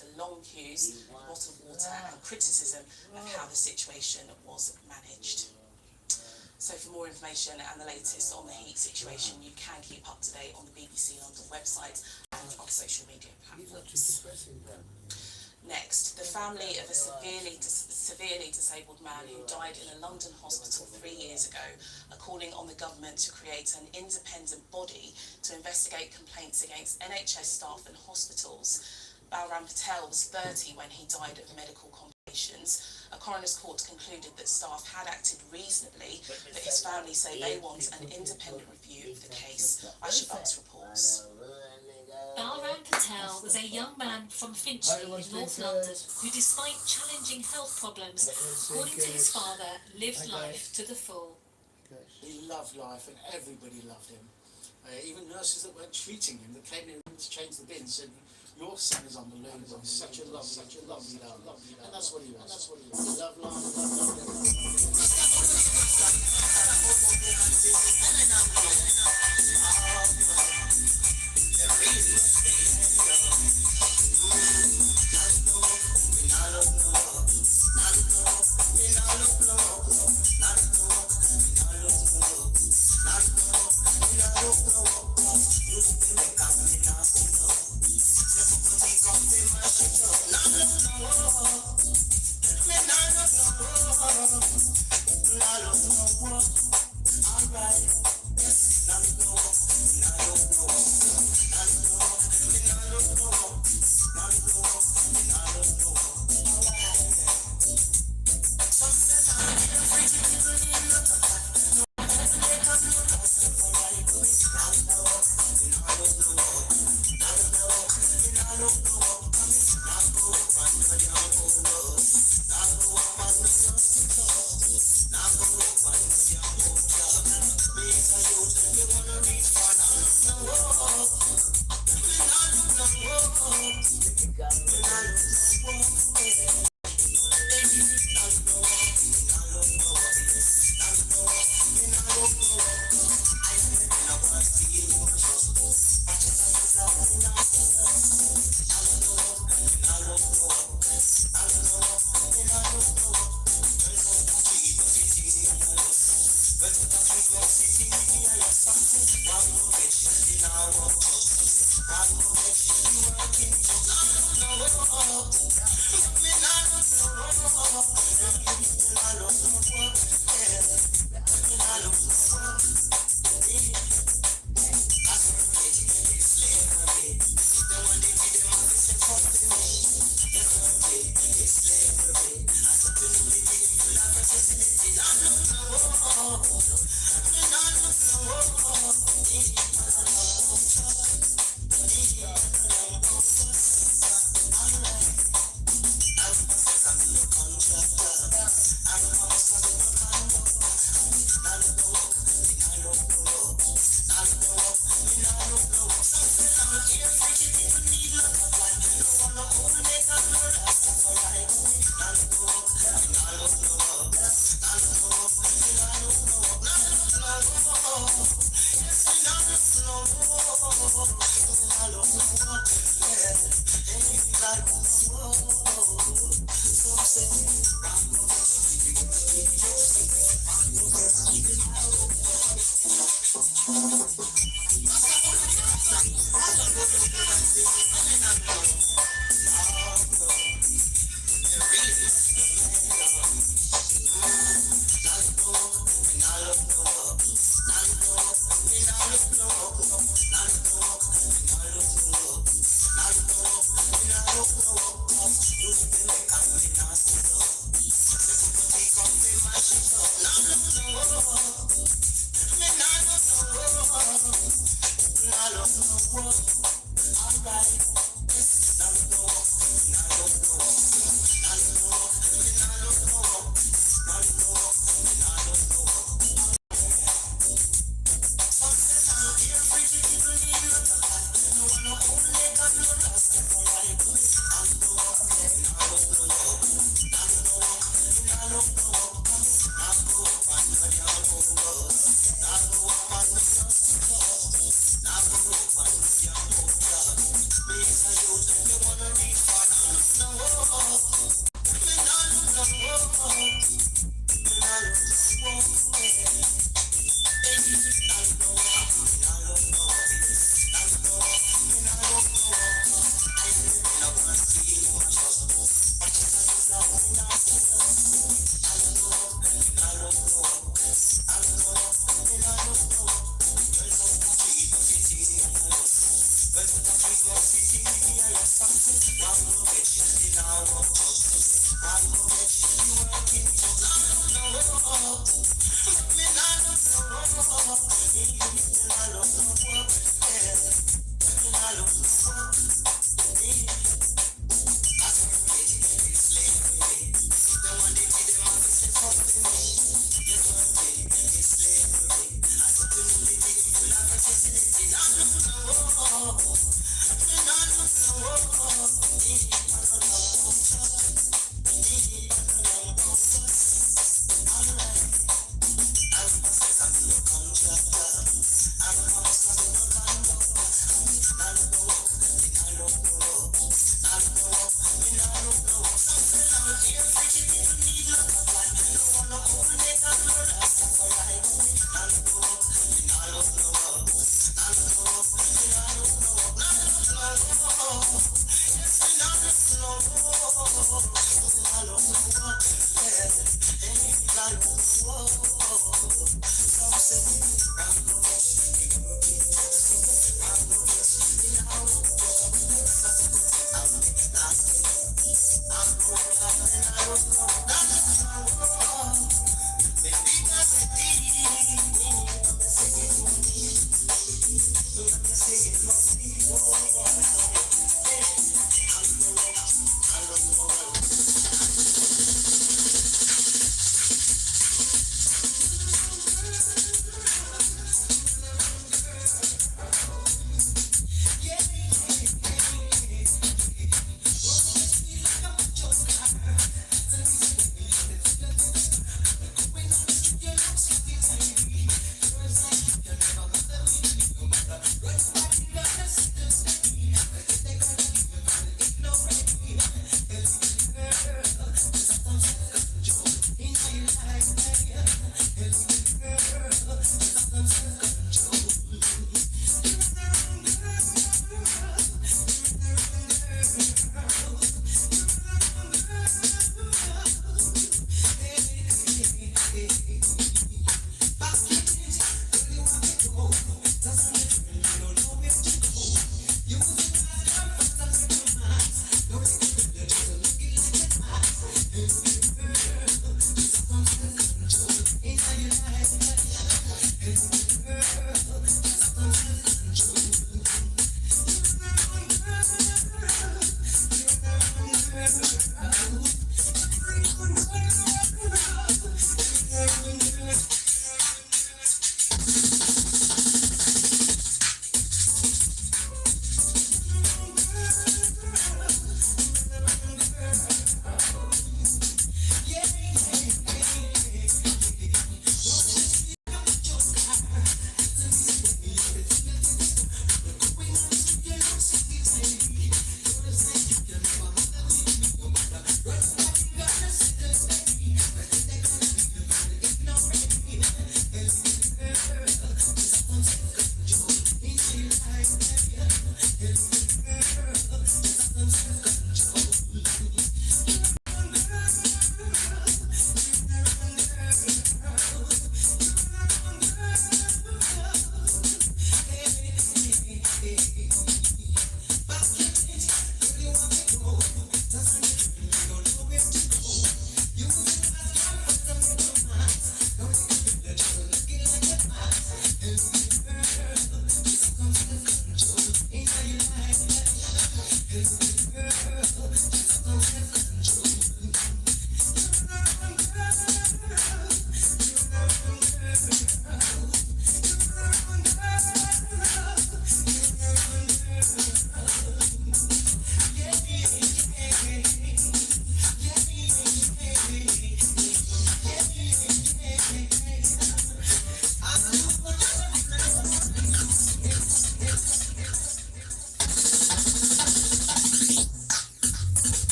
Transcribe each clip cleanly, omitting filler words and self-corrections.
to long queues, bottled water and criticism of how the situation was managed. So for more information and the latest on the heat situation, you can keep up to date on the BBC London website and on social media platforms. Next, the family of a severely disabled man who died in a London hospital 3 years ago are calling on the government to create an independent body to investigate complaints against NHS staff and hospitals. Balram Patel was 30 when he died of medical complications. A coroner's court concluded that staff had acted reasonably, but his family say they want an independent review of the case. Aisha Bucks reports. Balram Patel was a young man from Finchley in North London who, despite challenging health problems, according to his father, lived life to the full. He loved life and everybody loved him. Even nurses that weren't treating him, that came in to change the bin, said, "Your son is unbelievable, he's such a lovely lad." And that's what he was. He loved life,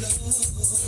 love.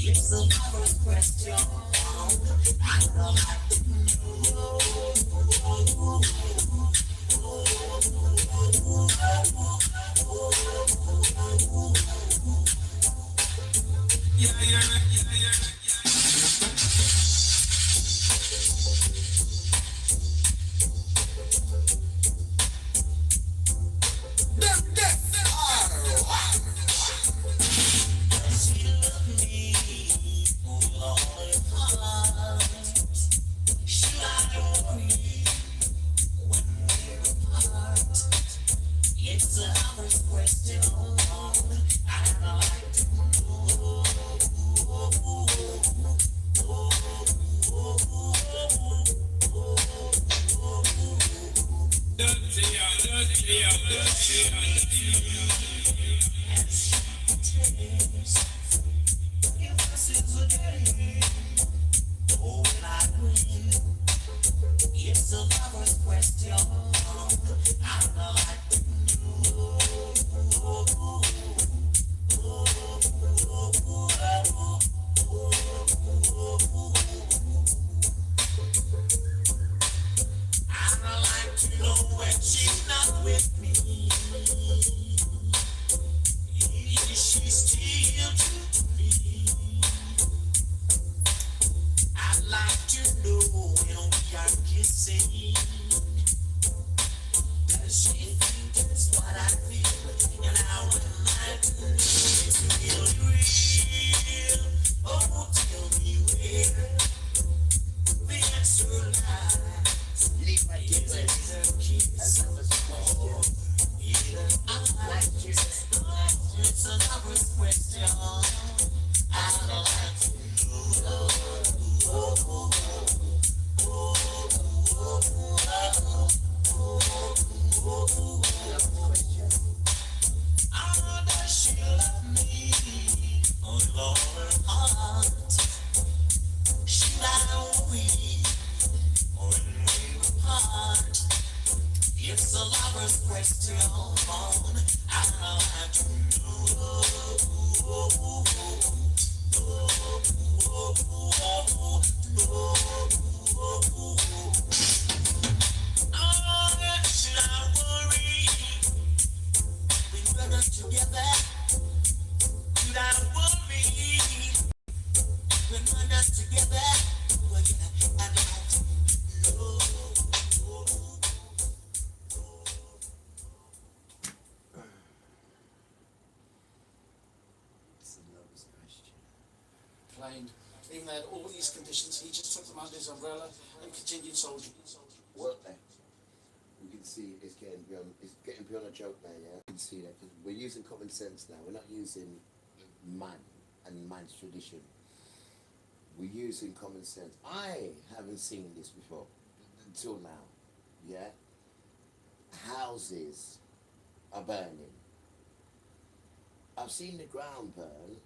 It's a lover's question. complained. Even though he had all these conditions, he just took them under his umbrella and continued soldiering. Well, we can see it's getting beyond a joke now, yeah? You can see that, because we're using common sense now. We're not using man and man's tradition. We're using common sense. I haven't seen this before, until now, yeah? Houses are burning. I've seen the ground burn,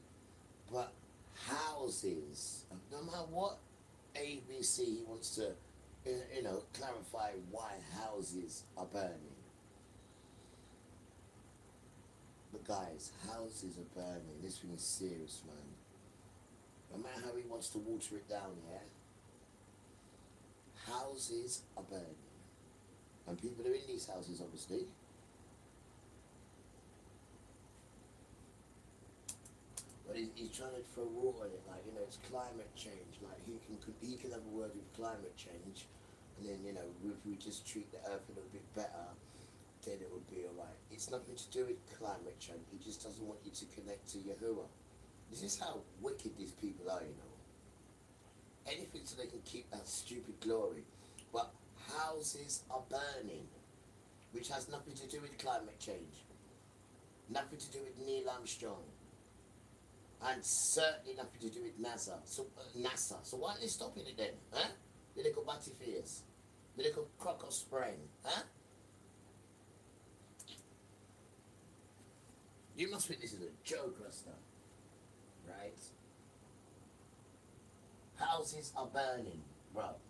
but houses, no matter what ABC wants to, clarify why houses are burning. But guys, houses are burning. This thing is serious, man. No matter how he wants to water it down, yeah? Houses are burning. And people are in these houses, obviously. But he's trying to throw water on it, like, it's climate change. Like, he can have a word with climate change, and then, if we just treat the earth a little bit better, then it would be alright. It's nothing to do with climate change. He just doesn't want you to connect to Yahuwah. This is how wicked these people are, Anything so they can keep that stupid glory. But houses are burning, which has nothing to do with climate change. Nothing to do with Neil Armstrong. And certainly nothing to do with NASA. So why are they stopping it then? Huh? The little batty fears. The little crocodile sprain. Huh? You must think this is a joke, Rasta. Right? Houses are burning, bro.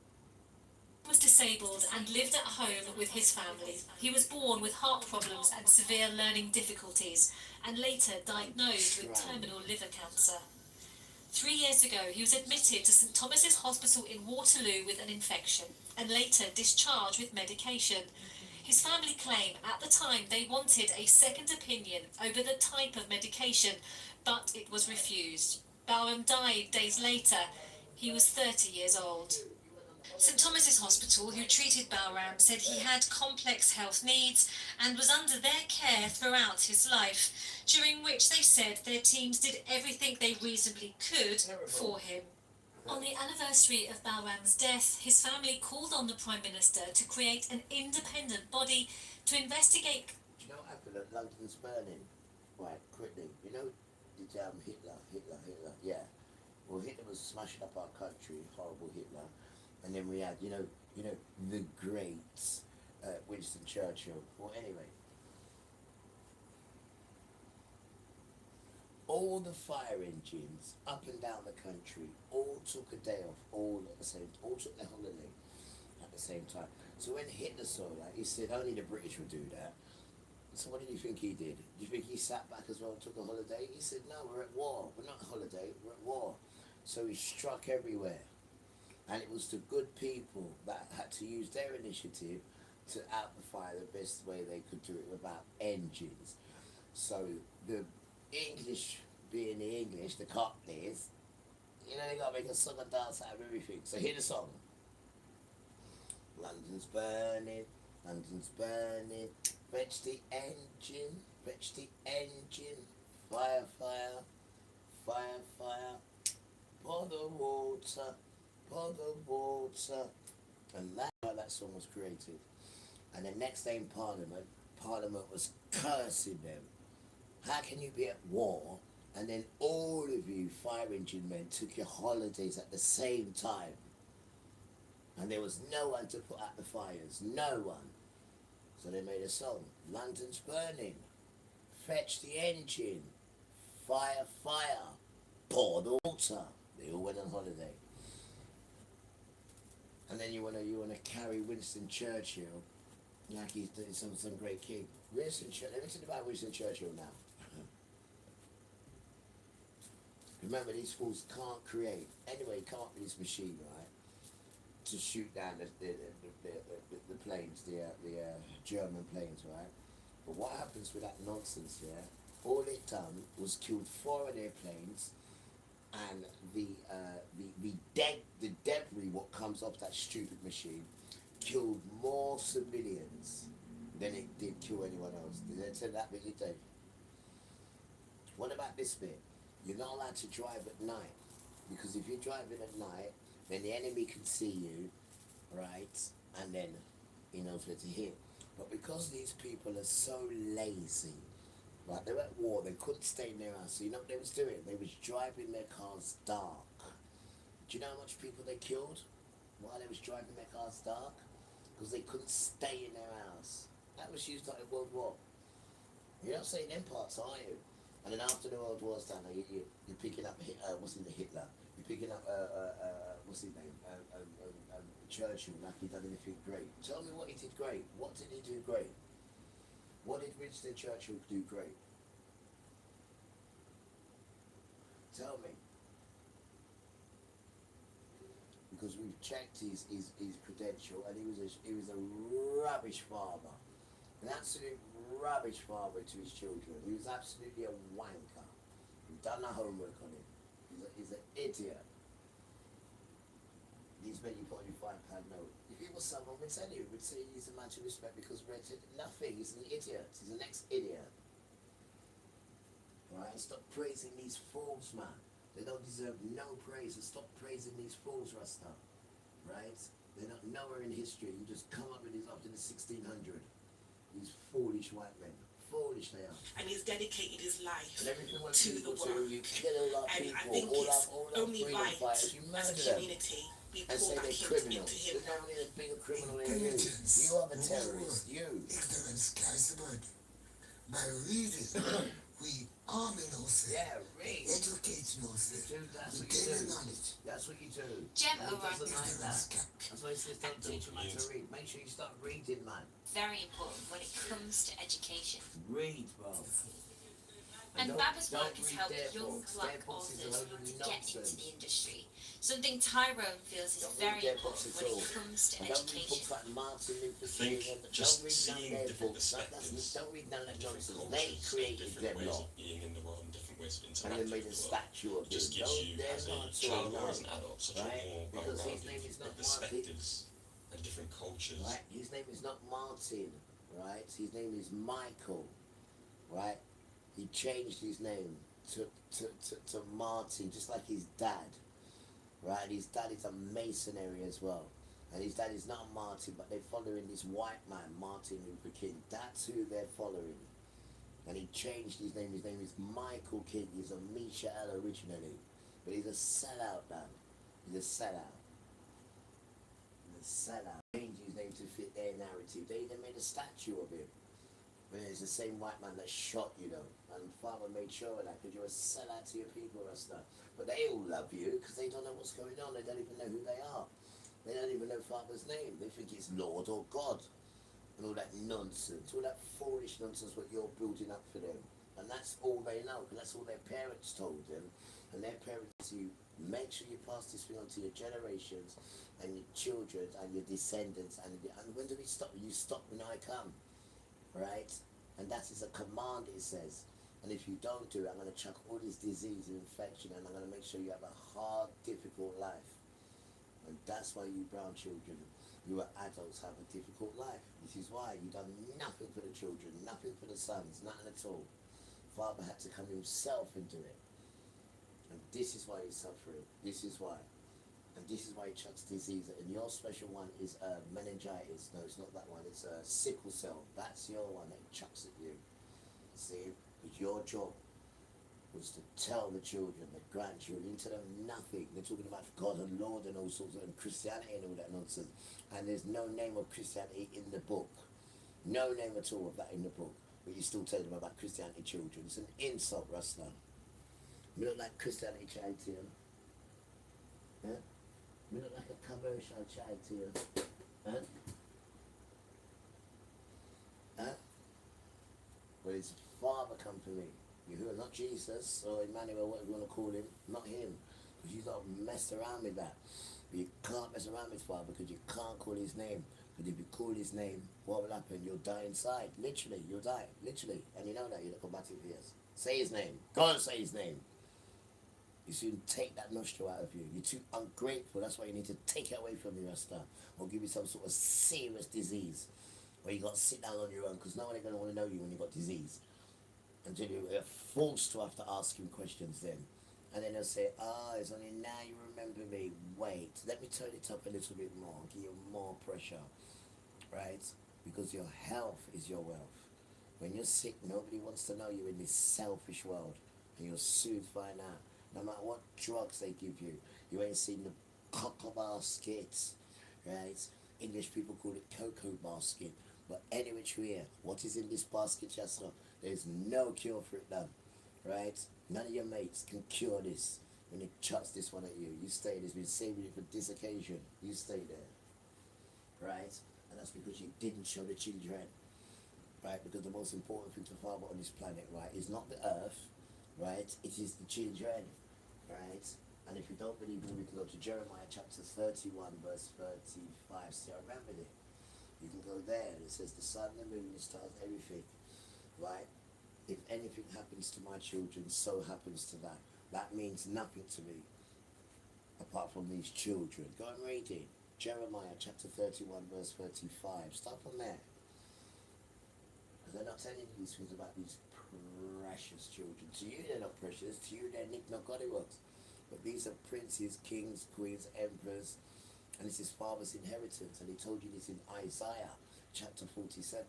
Was disabled and lived at home with his family. He was born with heart problems and severe learning difficulties, and later diagnosed with terminal liver cancer. 3 years ago, he was admitted to St Thomas's Hospital in Waterloo with an infection, and later discharged with medication. His family claim at the time they wanted a second opinion over the type of medication, but it was refused. Bowram died days later. He was 30 years old. St Thomas's Hospital, who treated Bowram, said he had complex health needs and was under their care throughout his life, during which they said their teams did everything they reasonably could for him. On the anniversary of Bowram's death, his family called on the Prime Minister to create an independent body to investigate. Do you know what happened at London's burning? Right, quickly. You know, Hitler, yeah. Well, Hitler was smashing up our country, horrible Hitler. And then we had, the great Winston Churchill. Well, anyway. All the fire engines up and down the country all took a day off, all took their holiday at the same time. So when Hitler saw that, he said only the British would do that. So what did you think he did? Do you think he sat back as well and took a holiday? He said, no, we're at war. We're not on holiday, we're at war. So he struck everywhere. And it was the good people that had to use their initiative to out the fire the best way they could do it without engines. So the English, being the English, the Cockneys, they got to make a song and dance out of everything. So hear the song. London's burning, fetch the engine, fire, pour the water, and that's how that song was created. And the next day in Parliament was cursing them. How can you be at war and then all of you fire engine men took your holidays at the same time? And there was no one to put out the fires, no one. So they made a song, London's burning, fetch the engine, fire, pour the water. They all went on holiday. And then you wanna carry Winston Churchill like he's doing some great king. Winston Churchill, let me tell you about Winston Churchill now. Remember, these fools can't create. Anyway, come up with this machine, right, to shoot down the planes, the German planes, right? But what happens with that nonsense, yeah? All it done was killed 4 of their planes, and the debris what comes off that stupid machine killed more civilians than it did kill anyone else. Did they tell that bit, Dave? What about this bit? You're not allowed to drive at night. Because if you're driving at night, then the enemy can see you, right? And then he knows where to hit. But because these people are so lazy, right? They were at war, they couldn't stay in their house. So you know what they was doing? They was driving their cars dark. Do you know how much people they killed while they was driving their cars dark? Because they couldn't stay in their house. That was used like in World War. You're not saying them parts, are you? And then after the World War's done, you're picking up, what's his name, Hitler. You're picking up, what's his name, Churchill, like he done anything great. Tell me what he did great. What did he do great? What did Winston Churchill do great? Tell me. Because we've checked his credential, and he was a rubbish father. An absolute rubbish father to his children. He was absolutely a wanker. We've done the homework on him. He's an idiot. He's made you put on your £5 note. If he was someone, we'd tell you, we'd say he's a man to respect because Richard, nothing, he's an idiot. He's an ex-idiot. Right? And stop praising these fools, man. They don't deserve no praise, and stop praising these fools, Rasta. Right? They're not nowhere in history. You just come up with these after the 1600. These foolish white men. Foolish they are. And he's dedicated his life And everything went to the work. You kill all our And people, I think all it's our only freedom right fighters, you as murder a them. community we And pour say back they're into criminals. him There's now. no one a bigger criminal than you. Penitence. You are the terrorist. You. Ignorance carries the burden. By reading, we arming ourselves, Yeah, read. educating ourselves, Dude, that's what you gaining do. knowledge. That's what you do. Gem And he over. doesn't like that. Ignorance can That's why he says don't teach a man to read. Make sure you start reading, man. Very important when it comes to education. Read, bro. And don't- Baba's don't work has read helped their young books. black Their books is a authors load of to get into nonsense. the industry. Something Tyrone feels is Don't read very their books important at when all. it comes to And don't read education. books like Martin Luther think King. And just don't read none of seeing their different books. perspectives, Don't read none of that different nonsense. cultures, They and created different them ways lot. of being in the world and different ways of And interacting they made with a the world. statue of him. Just gives Don't you, dare as a not to child or know. as an adult, such Right? a more Because his well-rounded name view is of not perspectives and different cultures. Right? His name is not Martin, right? His name is Michael, right? He changed his name to Martin, just like his dad, right? His dad is a masonry as well. And his dad is not Martin, but they're following this white man, Martin Luther King. That's who they're following. And he changed his name. His name is Michael King. He's a Misha'el originally. But he's a sellout now. He's a sellout. Sellout. Changed his name to fit their narrative. They even made a statue of him. But it's the same white man that shot you though. And Father made sure of that because you're a sellout to your people, Rasta. But they all love you because they don't know what's going on. They don't even know who they are. They don't even know Father's name. They think it's Lord or God. And all that nonsense. All that foolish nonsense what you're building up for them. And that's all they know because that's all their parents told them. And their parents, you make sure you pass this thing on to your generations and your children and your descendants. And when do we stop? You stop when I come. Right? And that is a command, it says. And if you don't do it, I'm going to chuck all this disease and infection and I'm going to make sure you have a hard, difficult life. And that's why you brown children, you adults have a difficult life. This is why you've done nothing for the children, nothing for the sons, nothing at all. Father had to come himself and do it. And this is why he's suffering. This is why. And this is why he chucks disease. And your special one is meningitis. No, it's not that one. It's sickle cell. That's your one that he chucks at you. See? Because your job was to tell the children, the grandchildren, to them nothing. They're talking about God and Lord and all sorts of and Christianity and all that nonsense. And there's no name of Christianity in the book. No name at all of that in the book. But you still tell them about Christianity children. It's an insult, Rasta. We look like Christianity child to you. Huh? We look like a commercial child to you. Huh? Huh? Well, his father come for me. You hear, not Jesus or Emmanuel, whatever you want to call him, not him. Because you don't mess around with that. But you can't mess around with Father because you can't call his name. Because if you call his name, what will happen? You'll die inside. Literally, you'll die. Literally. And you know that, you're not combative for years. Say his name. Go and say his name. You soon take that nostril out of you. You're too ungrateful. That's why you need to take it away from you, Rasta. Or give you some sort of serious disease. Where you got to sit down on your own because no one ain't going to want to know you when you got disease. Until you're forced to have to ask him questions then. And then they'll say, oh, it's only now you remember me. Wait, let me turn it up a little bit more, give you more pressure, right? Because your health is your wealth. When you're sick, nobody wants to know you're in this selfish world. And you'll soon find out. No matter what drugs they give you, you ain't seen the cocoa basket, right? English people call it cocoa basket. But any which way, what is in this basket, Chester? There's no cure for it done, right? None of your mates can cure this. When it chucks this one at you, you stay. There's been saving it for this occasion. You stay there, right? And that's because you didn't show the children, right? Because the most important thing to father on this planet, right, is not the earth, right? It is the children, right? And if you don't believe me, we can go to Jeremiah chapter 31, verse 35. See, I remember it. You can go there, and it says, the sun, the moon, the stars, everything, right? If anything happens to my children, so happens to that. That means nothing to me, apart from these children. Go and read it. Jeremiah chapter 31, verse 35. Start from there. Because they're not telling you these things about these precious children. To you, they're not precious. To you, they're Nick Nogodiwoks. But these are princes, kings, queens, emperors, and it's his father's inheritance. And he told you this in Isaiah chapter 47.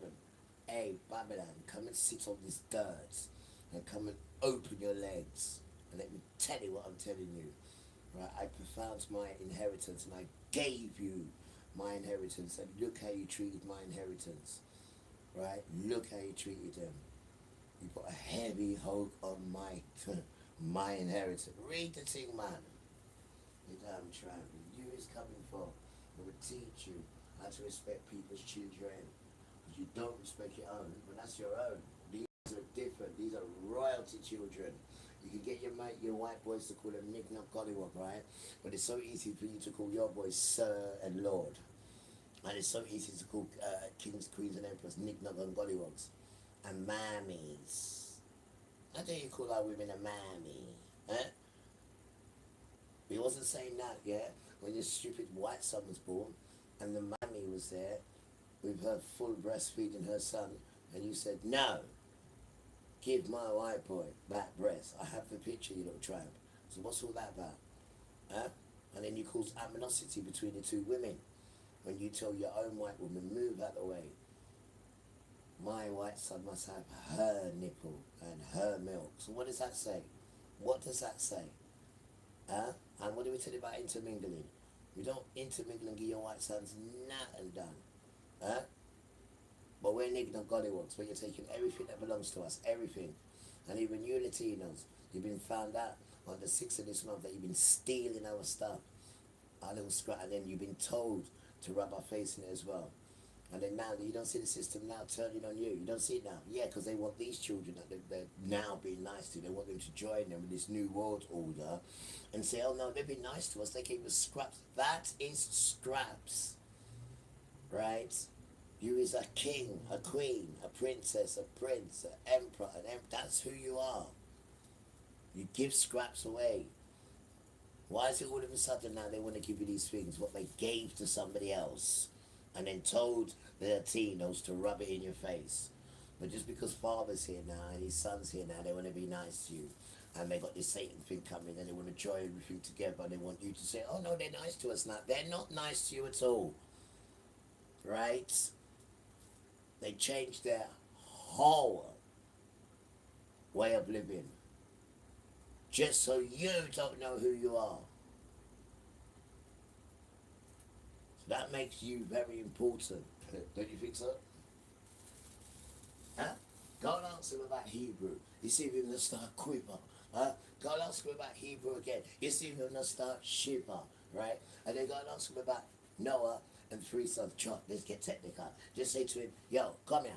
Hey, Babylon, come and sit on this dirt and come and open your legs and let me tell you what I'm telling you. Right? I found my inheritance and I gave you my inheritance, and look how you treated my inheritance. Right? Look how you treated them. You put a heavy hold on my my inheritance. Read the thing, man. You damn tramp. You is coming for. I will teach you how to respect people's children. You don't respect your own, but that's your own. These are different. These are royalty children. You can get your mate, your white boys to call them Nick Gollywog, right? But it's so easy for you to call your boys Sir and Lord. And it's so easy to call kings, queens and emperors Nick and Gollywogs. And mammies. How do you call our women a mammy? Huh? We wasn't saying that, yeah? When your stupid white son was born and the mammy was there with her full breastfeeding her son, and you said, no, give my white boy that breast. I have the picture, you little tramp. So what's all that about? Huh? And then you cause animosity between the two women when you tell your own white woman, move out of the way. My white son must have her nipple and her milk. So what does that say? What does that say? Huh? And what do we tell you about intermingling? We don't intermingle and give your white sons nothing done. Huh? But we're ignorant gollywogs, where you're taking everything that belongs to us, everything. And even you Latinos, you've been found out on the 6th of this month that you've been stealing our stuff, our little scrap, and then you've been told to rub our face in it as well. And then now, you don't see the system now turning on you. You don't see it now. Yeah, because they want these children that they're now being nice to. They want them to join them in this new world order and say, oh no, they've been nice to us. They gave us scraps. That is scraps. Right? You is a king, a queen, a princess, a prince, an emperor, that's who you are. You give scraps away. Why is it all of a sudden now they want to give you these things, what they gave to somebody else, and then told their Latinos to rub it in your face? But just because father's here now and his son's here now, they want to be nice to you. And they got this Satan thing coming and they want to join everything together and they want you to say, oh no, they're nice to us now. They're not nice to you at all. Right? They changed their whole way of living just so you don't know who you are. So that makes you very important. Don't you think so? Huh? Go and ask him about Hebrew. You see him to start quiver. Huh? Go and ask him about Hebrew again. You see him to start shiver. Right? And then go and ask him about Noah and 3 sons. Chuck, let's get technical. Just say to him, yo, come here.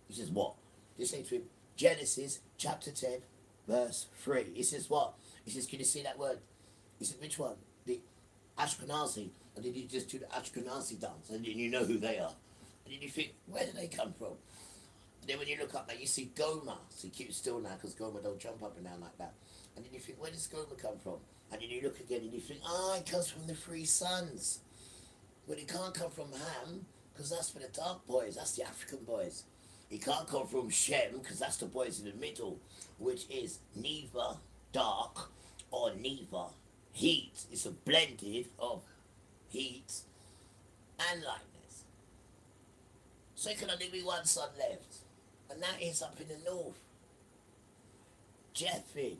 He says, what? Just say to him, Genesis chapter 10, verse 3. He says, what? He says, can you see that word? He said, which one? The Ashkenazi. And then you just do the Ashkenazi dance. And then you know who they are. And then you think, where do they come from? And then when you look up there, you see Gomer. So you keep it still now, because Gomer don't jump up and down like that. And then you think, where does Gomer come from? And then you look again and you think, it comes from the 3 sons. But it can't come from Ham, because that's for the dark boys, that's the African boys. It can't come from Shem, because that's the boys in the middle, which is neither dark or neither. Heat is a blended of heat and lightness. So there can only be one sun left, and that is up in the north. Jeffid.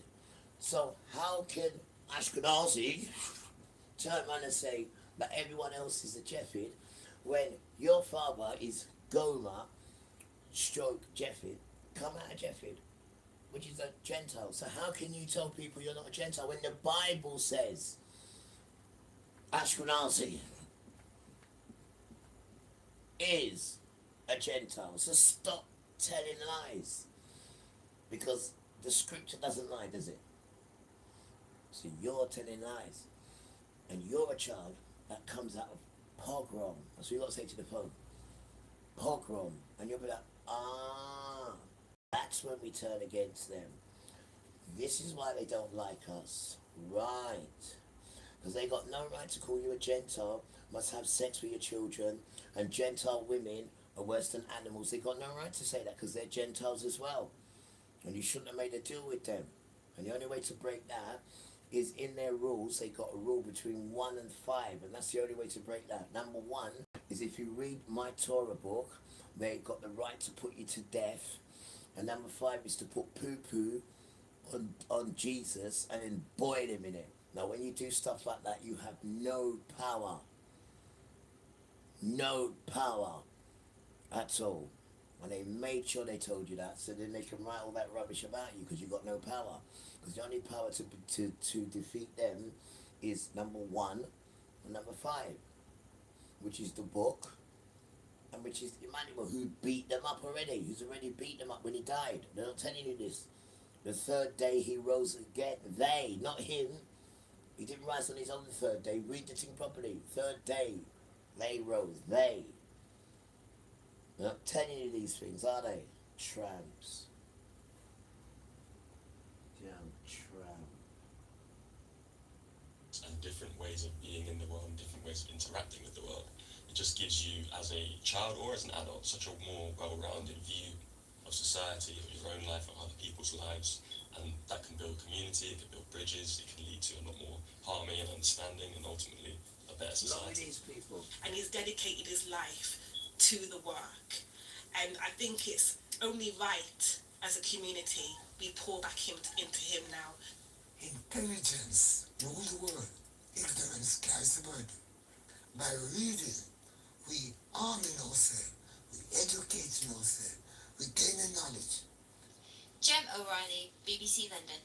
So how can Ashkenazi turn around and say that everyone else is a Jeffid when your father is Gomer stroke Jeffid, come out of Jeffid, which is a Gentile. So how can you tell people you're not a Gentile when the Bible says Ashkenazi is a Gentile? So stop telling lies, because the scripture doesn't lie, does it? So you're telling lies, and you're a child that comes out of pogrom. That's what you got to say to the phone. Pogrom. And you'll be like, that's when we turn against them. This is why they don't like us. Right. Because they got no right to call you a Gentile, must have sex with your children, and Gentile women are worse than animals. They got no right to say that because they're Gentiles as well. And you shouldn't have made a deal with them. And the only way to break that is in their rules. They got a rule between 1 and 5, and that's the only way to break that. Number 1 is if you read my Torah book, they got the right to put you to death. And number 5 is to put poo-poo on Jesus and then boil him in it. Now when you do stuff like that, you have no power. No power at all. And they made sure they told you that, so then they can write all that rubbish about you because you've got no power. Because the only power to defeat them is number 1 and number 5, which is the book, and which is Emmanuel, who beat them up already. Who's already beat them up when he died. They're not telling you this. The 3rd day he rose again. They, not him. He didn't rise on his own 3rd day. Read the thing properly. 3rd day, they rose. They. They're not telling you these things, are they? Tramps. Damn tramp. And different ways of being in the world and different ways of interacting with the world. It just gives you, as a child or as an adult, such a more well-rounded view of society, of your own life, of other people's lives, and that can build community, it can build bridges, it can lead to a lot more harmony and understanding, and ultimately a better society. Not with these people. And he's dedicated his life to the work. And I think it's only right as a community we pour back into him now. Intelligence rule the world. Ignorance carries the burden. By reading, we arming ourselves, we educating ourselves, we gaining knowledge. Jem O'Reilly, BBC London.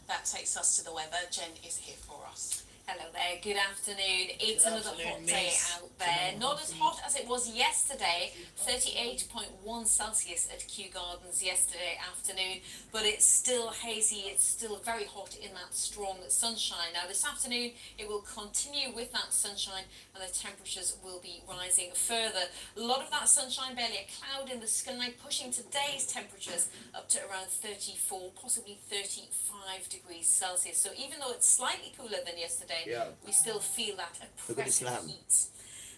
That takes us to the weather. Jen is here for us. Hello there, good afternoon. It's Good another afternoon, hot day miss. out there. Not as hot as it was yesterday, 38.1 Celsius at Kew Gardens yesterday afternoon, but it's still hazy, it's still very hot in that strong sunshine. Now this afternoon it will continue with that sunshine and the temperatures will be rising further. A lot of that sunshine, barely a cloud in the sky, pushing today's temperatures up to around 34, possibly 35 degrees Celsius. So even though it's slightly cooler than yesterday, we still feel that Look at this oppressive lamb. heat.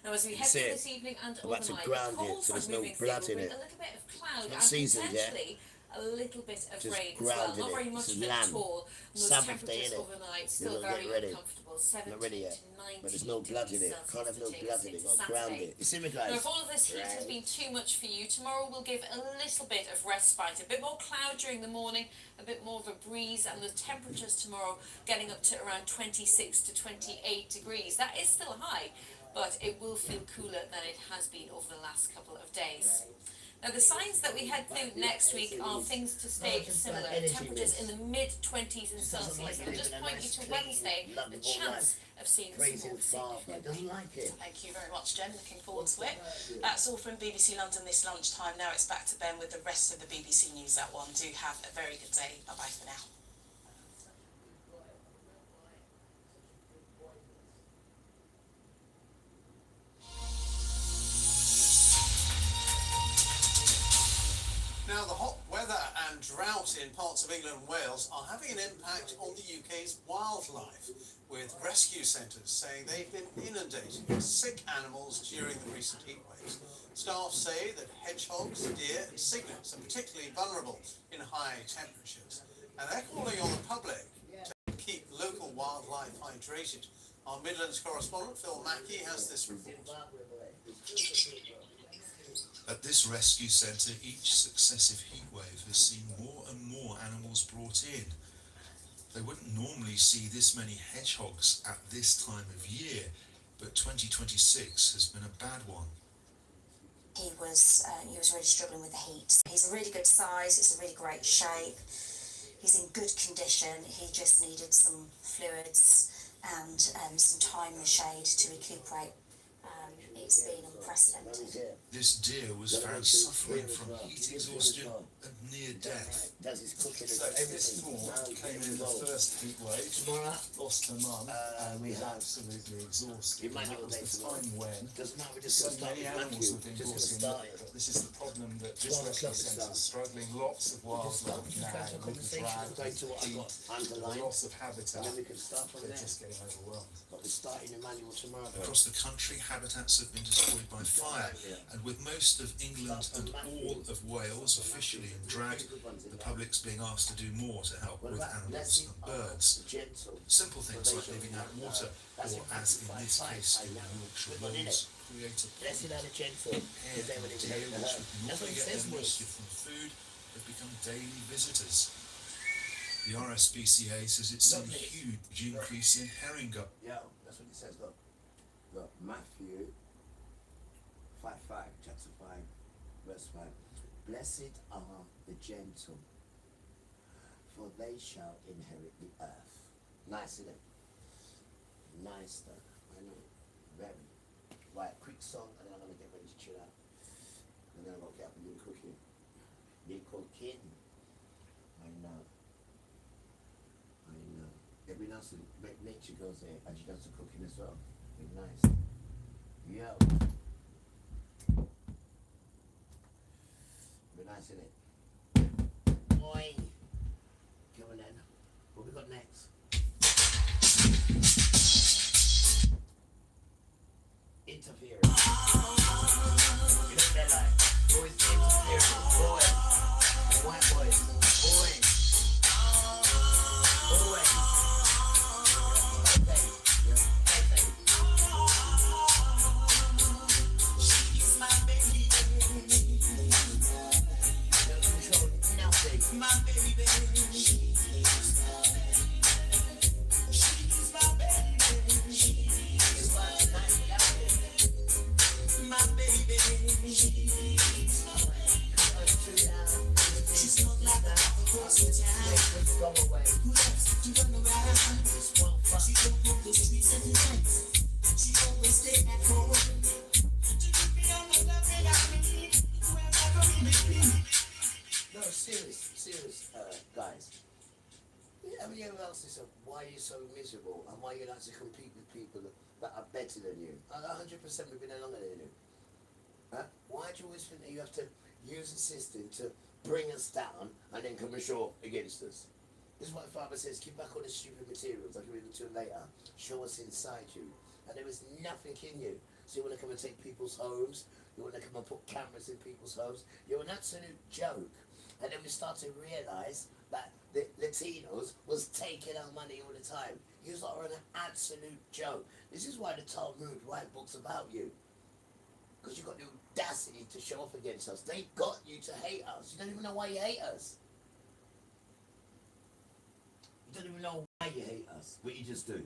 Now as we head That's through it. this evening and I've had to overnight, ground the it cold so there's front no moving blood through in will it. bring a little bit of cloud It's not and seasoned yet. potentially a little bit of Just rain as well. grounded Not it. very much It's of it lamb. at all. And those Sabbath day, temperatures innit? overnight You're still not getting very ready. uncomfortable. Not 17 ready yet. to 19 But there's no blood in it. degrees Can't have no Celsius to blood take in it. us Got into to ground Saturday. it. You see me, Now, guys? if all of this heat has been too much for you, tomorrow we'll give a little bit of respite, a bit more cloud during the morning, a bit more of a breeze, and the temperatures tomorrow getting up to around 26 to 28 degrees. That is still high, but it will feel cooler than it has been over the last couple of days. Now the signs that we head through next week are things to stay similar. Temperatures in the mid-20s in Celsius. I'll just point you to Wednesday, the chance of seeing some Praising more Father. significant Doesn't like it. Thank you very much, Jen. Looking forward to it. That's all from BBC London this lunchtime. Now it's back to Ben with the rest of the BBC News at 1. Do have a very good day. Bye-bye for now. Now, the hot weather and drought in parts of England and Wales are having an impact on the UK's wildlife, with rescue centres saying they've been inundated with sick animals during the recent heat waves. Staff say that hedgehogs, deer and cygnets are particularly vulnerable in high temperatures, and they're calling on the public wildlife hydrated. Our Midlands correspondent Phil Mackey has this report. At this rescue centre, each successive heatwave has seen more and more animals brought in. They wouldn't normally see this many hedgehogs at this time of year, but 2026 has been a bad one. He was really struggling with the heat. He's a really good size, it's a really great shape, he's in good condition, he just needed some fluids and some time in the shade to recuperate. It's been unprecedented. This deer was found suffering from heat exhaustion and near death. So this morn came in the first heat wave, lost her mum, and was absolutely exhausted. And that was the time when so many animals were being brought in. But this is the problem that this rescue centre is struggling. Lots of wildlife now, with the drag, the heat, the loss of habitat. They're just getting overwhelmed. Across the country, habitats have been destroyed by fire, and with most of England and all of Wales officially in drag, the public's being asked to do more to help with animals and birds. Simple things like leaving out water, or as in this case in Yorkshire Wolds, create a air and deer which would normally get their moisture from food have become daily visitors. The RSPCA says it's seen a huge increase in herring gut. Yeah, that's what it says, look. Look, Matthew 5:5, chapter 5, verse 5. Blessed are the gentle, for they shall inherit the earth. Nice, isn't it? Nice stuff. I know. Very. Right, quick song, and then I'm going to get ready to chill out. And then I'm going to get up and do cooking. Do cooking. I know. I know. It'd be nice to make nature goes there, and she does the cooking as well. It'd be nice. Yo. Be nice, innit? Boy. Come on then. What we got next? Interference. You know what they're like? Boys interference. Boys. White boys. Boys. Boys. Okay. Yeah. Okay. She's my baby. Don't control nothing. My baby. She's my baby. She's my baby. She's my baby. My baby. She's my baby. She's not like the horse in town. Go away. Who loves to run around? She don't walk the streets at night. She always stay at home. To keep me on the love that I need. Wherever we may be. No, serious, guys. Everyone else is why are you so miserable and why you like to compete with people that are better than you? 100% we've been longer than you. Huh? Why do you always think that you have to use a system to bring us down and then come ashore against us? This is what Father says, keep back all the stupid materials, I'll read them to you later, show us inside you. And there is nothing in you. So you want to come and take people's homes, you want to come and put cameras in people's homes, you're an absolute joke. And then we start to realise that the Latinos was taking our money all the time. You lot are an absolute joke. This is why the Talmud write books about you. Because you've got the audacity to show up against us. They got you to hate us. You don't even know why you hate us. You don't even know why you hate us. What you just do.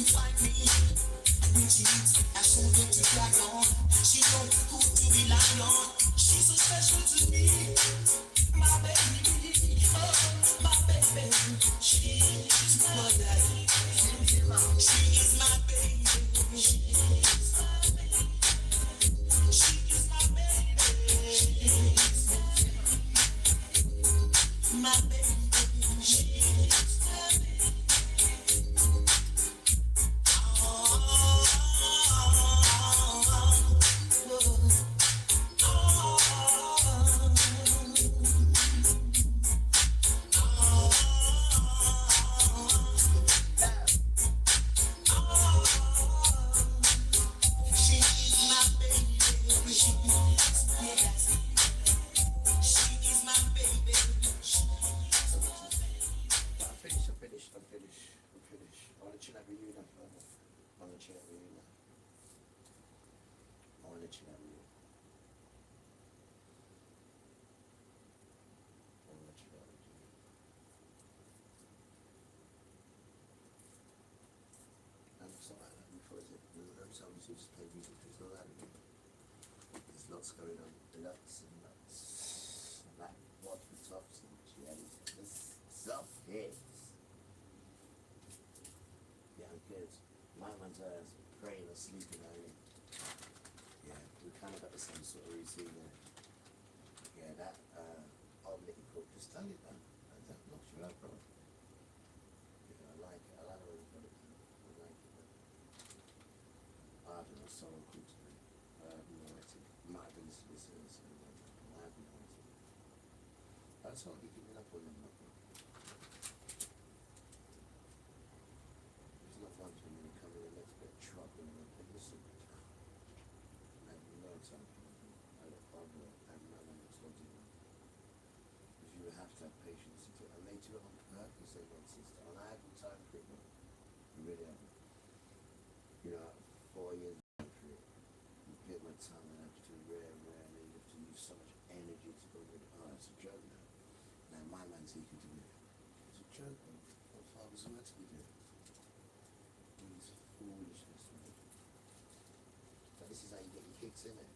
to find me. When she eats, I show them to cry on. She know who to rely on. She's so special to me. My baby, oh, my baby. She's my daddy. She is my baby. She is my baby. My baby. She is my baby. She is my baby. She is my baby. I'm finished. I want to chill out with you now. I want to chill out with you now. I want to chill out with you. I want to chill out with you. And something like that before, is it? Every time you just play music, there's no that again. There's lots going on. Lots and lots. Like what the tops and jellies. This stuff hits. Yeah, I'm good. My man's praying or sleeping early. Yeah, we kind of got the same sort of routine there. Yeah, that omelette you cook, just tell it man. That knocks you out, bro. Yeah, I like it. I like the way you put it. I like it. I don't know, someone cooked me. I have no idea. Might have been solicitors. I have no idea. That's all you keeping up on them, bro. It's not fun to me to come in the next bit of trouble and then listen. I have no time for it. I look horrible and none of it's not doing. Because you have to have patience to do it. And they do it on purpose, they want sister. And I haven't time for it, man. I really haven't. You know, 4 years through it. You bit my tongue and I have to do rare, and you have to use so much energy to go with it. Oh, it's a joke now. Now my man's he can do it. It's a joke, man. What fathers are meant to be doing? It's foolishness, man. But this is how you get your kicks in it.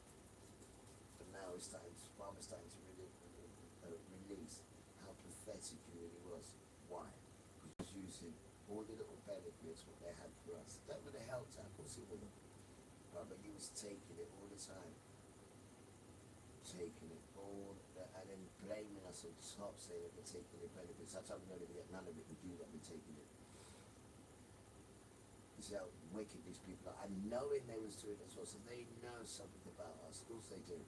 But now it's starting to, Mama's starting to release how pathetic he really was. Why? Because he was using all the little benefits what they had for us. That would have helped out, of course it would have. Right, but he was taking it all the time. Taking it all, and then blaming us on top, saying that we're taking the benefits. That's how we don't even get none of it, we do that, we're taking it. You see how wicked these people are, and knowing they was doing it as well, so they know something about us, of course they do.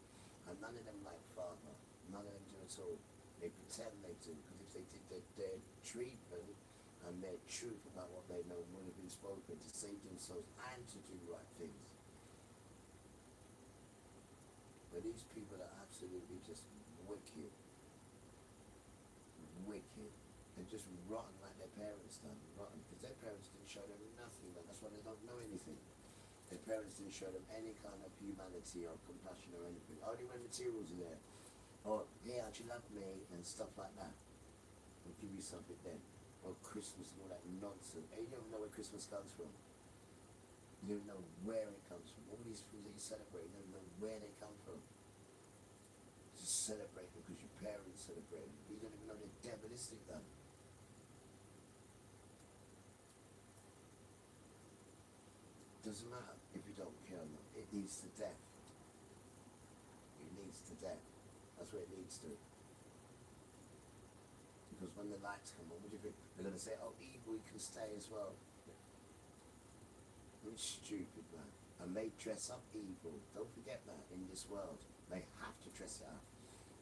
And none of them like father, none of them do at all. They pretend they do, because if they did their treatment and their truth about what they know would have been spoken to save themselves and to do right things. But these people are absolutely just wicked. Wicked. They're just rotten like their parents done. Rotten. Because their parents didn't show them nothing, man. That's why they don't know anything. Their parents didn't show them any kind of humanity or compassion or anything. Only when materials are there. Or, yeah, do you love me? And stuff like that. They'll give you something then. Or Christmas and all that nonsense. And you don't know where Christmas comes from. You don't know where it comes from. All these foods that you celebrate, you don't know where they come from. Just celebrate because your parents celebrate. You don't even know they're diabolistic then. Doesn't matter if you don't care or not. It leads to death. It leads to death. That's what it leads to. Because when the lights come on, what do you think? They're going to say, oh, evil can stay as well. It's stupid, man. And they dress up evil. Don't forget that in this world. They have to dress it up.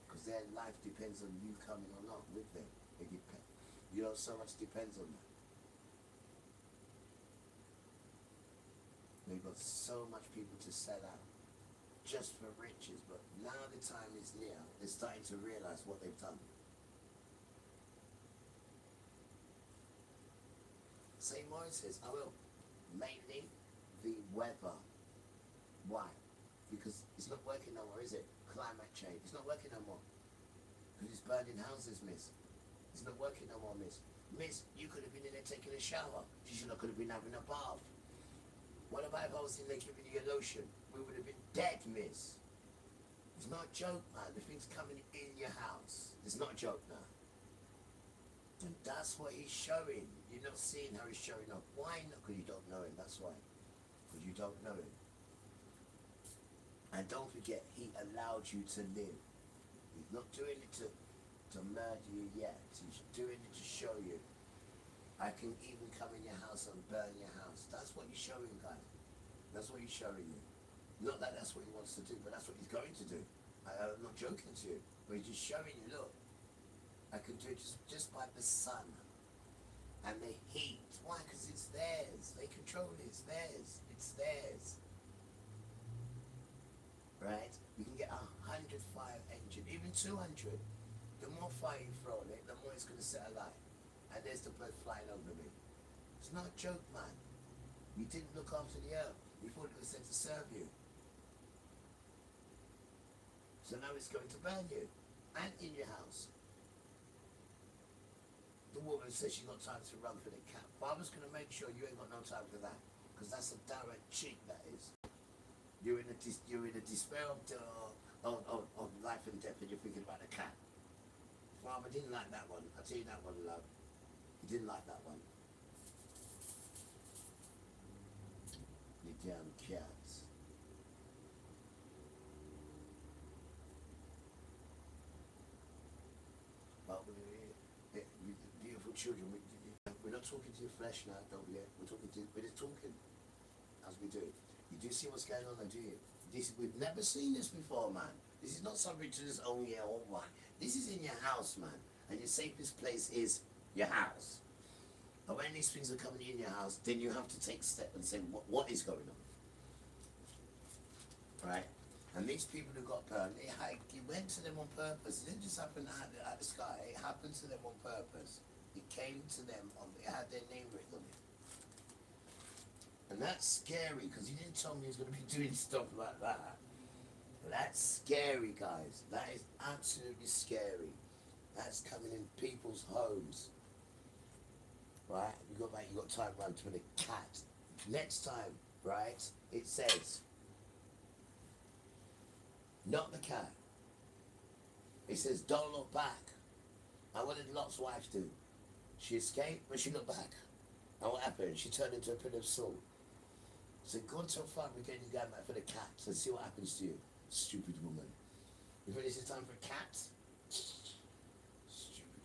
Because their life depends on you coming or not with them. You know, so much depends on that. They've got so much people to sell out. Just for riches. But now the time is near. They're starting to realize what they've done. St. Maurice says, I will. Mainly the weather. Why? Because it's not working no more, is it? Climate change. It's not working no more. Because it's burning houses, miss. It's not working no more, miss. Miss, you could have been in there taking a shower. She's you should have could have been having a bath. What about if I was in there giving you a lotion? We would have been dead, miss. It's not a joke, man. The thing's coming in your house. It's not a joke now. And that's what he's showing. You're not seeing how he's showing up. Why not? Because you don't know him, that's why. Because you don't know him. And don't forget, he allowed you to live. He's not doing it to murder you yet. He's doing it to show you. I can even come in your house and burn your house. That's what he's showing, guys. That's what he's showing you. Not that that's what he wants to do, but that's what he's going to do. I'm not joking to you, but he's just showing you, look, I can do it just by the sun and the heat. Why? Because it's theirs. They control it. It's theirs. It's theirs. Right? We can get 100 fire engine, even 200. The more fire you throw on it, the more it's going to set alight. And there's the bird flying over me. It's not a joke, man. You didn't look after the earth. You thought it was there to serve you. So now it's going to burn you. And in your house. The woman says she's got time to run for the cat. Father's going to make sure you ain't got no time for that. Because that's a direct cheat, that is. You're in a despair of life and death and you're thinking about a cat. Father didn't like that one. I'll tell you that one, love. He didn't like that one. You damn cats. But beautiful children, we're not talking to your flesh now, don't we? We're just talking as we do. You do see what's going on now, do you? We've never seen this before, man. This is not something to just, oh yeah, oh my. This is in your house, man. And your safest place is your house. But when these things are coming in your house, then you have to take a step and say, what is going on? Right? And these people who got burned, it went to them on purpose. It didn't just happen out the sky. It happened to them on purpose. It came to them, it had their name written on it. And that's scary, because he didn't tell me he was going to be doing stuff like that. But that's scary, guys. That is absolutely scary. That's coming in people's homes. Right? You got time to run to the cat. Next time, right, it says, not the cat. It says, don't look back. And what did Lot's wife do? She escaped, but she looked back. And what happened? She turned into a pillar of salt. So go so far, we're getting you going back for the cat. So see what happens to you, stupid woman. You think this is time for a cat? Stupid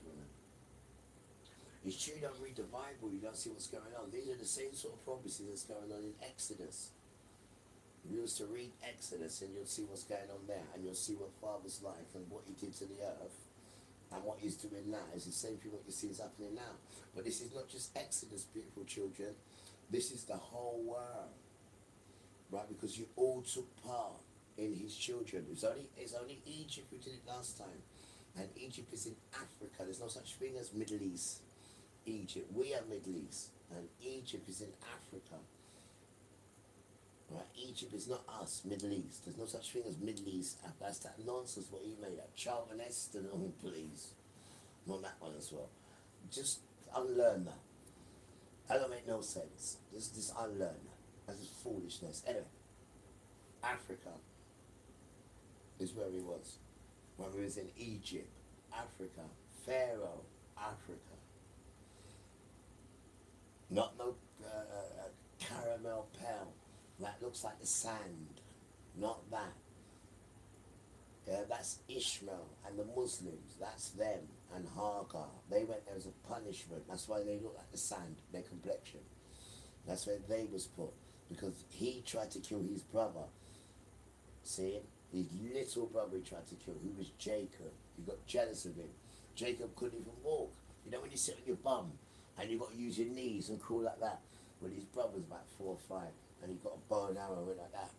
woman. It's true you don't read the Bible, you don't see what's going on. These are the same sort of prophecies that's going on in Exodus. You used to read Exodus and you'll see what's going on there, and you'll see what Father's like and what he did to the earth. And what he's doing now is the same thing what you see is happening now. But this is not just Exodus, beautiful children. This is the whole world. Right? Because you all took part in his children. It's only Egypt who did it last time. And Egypt is in Africa. There's no such thing as Middle East. Egypt. We are Middle East. And Egypt is in Africa. Right? Egypt is not us, Middle East. There's no such thing as Middle East. That's that nonsense what he made up. Charlton Heston, oh please. Not that one as well. Just unlearn that. That don't make no sense. Just unlearn that. That's just foolishness. Anyway, Africa is where he was. When we was in Egypt, Africa, Pharaoh, Africa. Not no caramel pale. That looks like the sand. Not that. That's Ishmael and the Muslims. That's them. And Hagar. They went there as a punishment. That's why they look like the sand, their complexion. That's where they was put. Because he tried to kill his brother. See? His little brother he tried to kill, who was Jacob. He got jealous of him. Jacob couldn't even walk. You know when you sit on your bum and you got to use your knees and crawl like that? Well, his brother's about 4 or 5. And he got a bow and arrow and like that.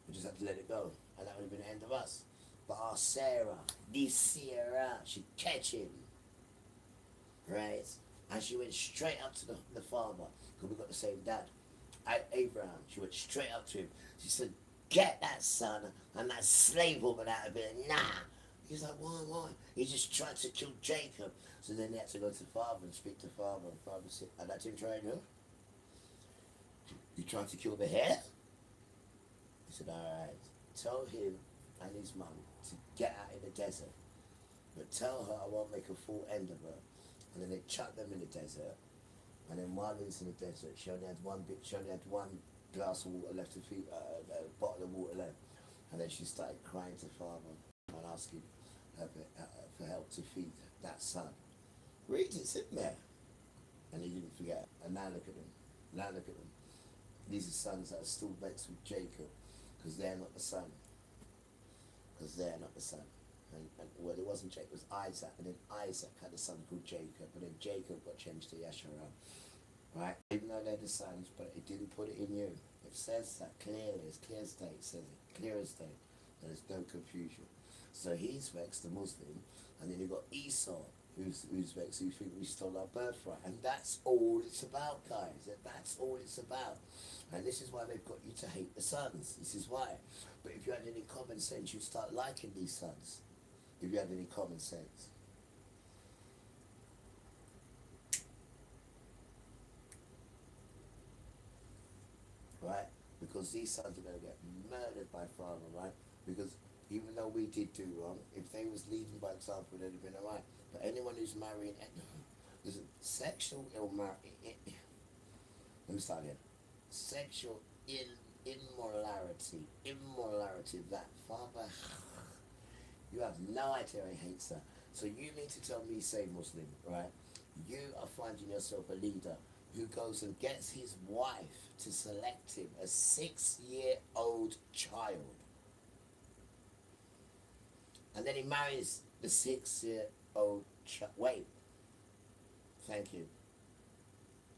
We just had to let it go. And that would have been the end of us. But our Sarah, she catch him. Right? And she went straight up to the father. Because we got the same dad. Abraham. She went straight up to him. She said, get that son and that slave woman out of here. Nah. He's like, why? He just tried to kill Jacob. So then they had to go to father and speak to father, and father said, and let him try you? You tried to kill the hare? He said, alright, tell him and his mum to get out in the desert. But tell her I won't make a full end of her. And then they chucked them in the desert. And then while he was in the desert, she only had one glass of water left to feed, a bottle of water left. And then she started crying to father and asking for help to feed that son. Read it, sit there. And he didn't forget. And now look at them. Now look at them. These are sons that are still vexed with Jacob because they're not the son. Because they're not the son. And well, it wasn't Jacob, it was Isaac. And then Isaac had a son called Jacob. And then Jacob got changed to Yasharal. Right? Even though they're the sons, but it didn't put it in you. It says that clearly, it's clear as day, it says it, clear as day. And there's no confusion. So he's vexed, the Muslim, and then you've got Esau, who's vexed, who think we stole our birthright. And that's all it's about, guys. That's all it's about. And this is why they've got you to hate the sons. This is why. But if you had any common sense, you'd start liking these sons. If you had any common sense. Right? Because these sons are going to get murdered by father, right? Because even though we did do wrong, if they was leading by example, they'd have been alright. But anyone who's marrying, there's a sexual let me start again. Sexual immorality, that father, you have no idea he hates her. So you mean to tell me, say Muslim, right? You are finding yourself a leader who goes and gets his wife to select him a 6-year-old child. And then he marries the 6-year-old child. Wait. Thank you.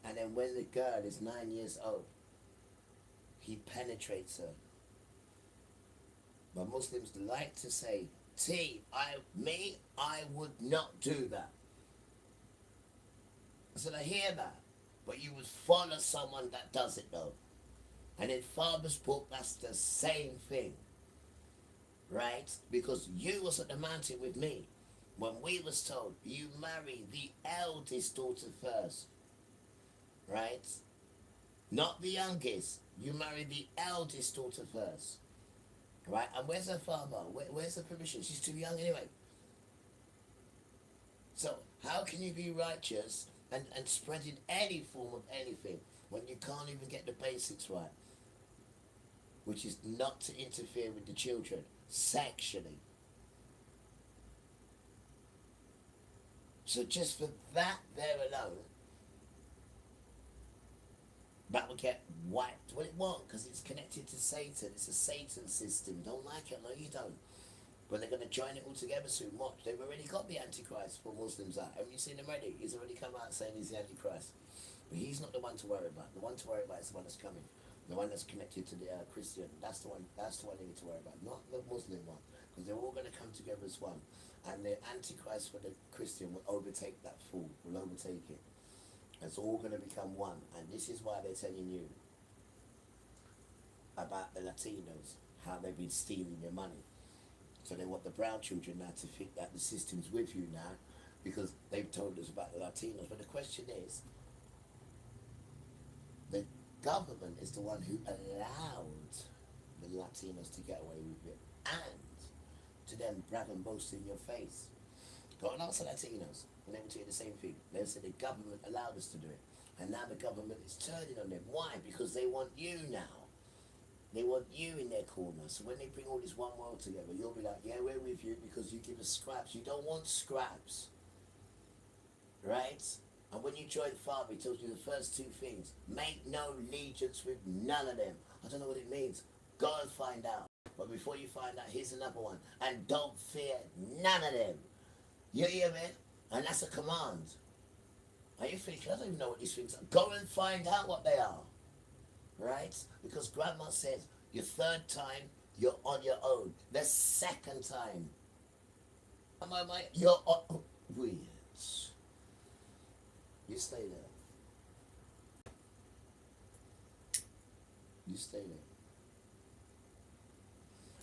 And then when the girl is 9 years old, he penetrates her. But Muslims like to say, I would not do that. I said, I hear that. But you would follow someone that does it though. And in Father's book, that's the same thing. Right? Because you was at the mountain with me when we was told you marry the eldest daughter first. Right? Not the youngest. You marry the eldest daughter first. Right? And where's her father? Where's the permission? She's too young anyway. So how can you be righteous and spreading any form of anything when you can't even get the basics right? Which is not to interfere with the children sexually. So just for that there alone, that would get wiped. Well, it won't, because it's connected to Satan. It's a Satan system. Don't like it? No, you don't. But they're going to join it all together soon. Watch. They've already got the Antichrist for Muslims out. Haven't you seen him already? He's already come out saying he's the Antichrist. But he's not the one to worry about. The one to worry about is the one that's coming. The one that's connected to the Christian. That's the one they need to worry about. Not the Muslim one. Because they're all going to come together as one. And the Antichrist for the Christian will overtake that fool. Will overtake it. It's all going to become one. And this is why they're telling you about the Latinos, how they've been stealing your money. So they want the brown children now to think that the system's with you now, because they've told us about the Latinos. But the question is, the government is the one who allowed the Latinos to get away with it, and to then brag and boast in your face. Go and ask the Latinos, and they will tell you the same thing. They'll say the government allowed us to do it. And now the government is turning on them. Why? Because they want you now. They want you in their corner. So when they bring all this one world together, you'll be like, yeah, we're with you because you give us scraps. You don't want scraps. Right? And when you join Father, he tells you the first two things. Make no allegiance with none of them. I don't know what it means. Go and find out. But before you find out, here's another one. And don't fear none of them. You hear me? And that's a command. Are you thinking, I don't even know what these things are. Go and find out what they are. Right? Because Grandma says, your third time, you're on your own. The second time, you're on... Weird. You stay there. You stay there.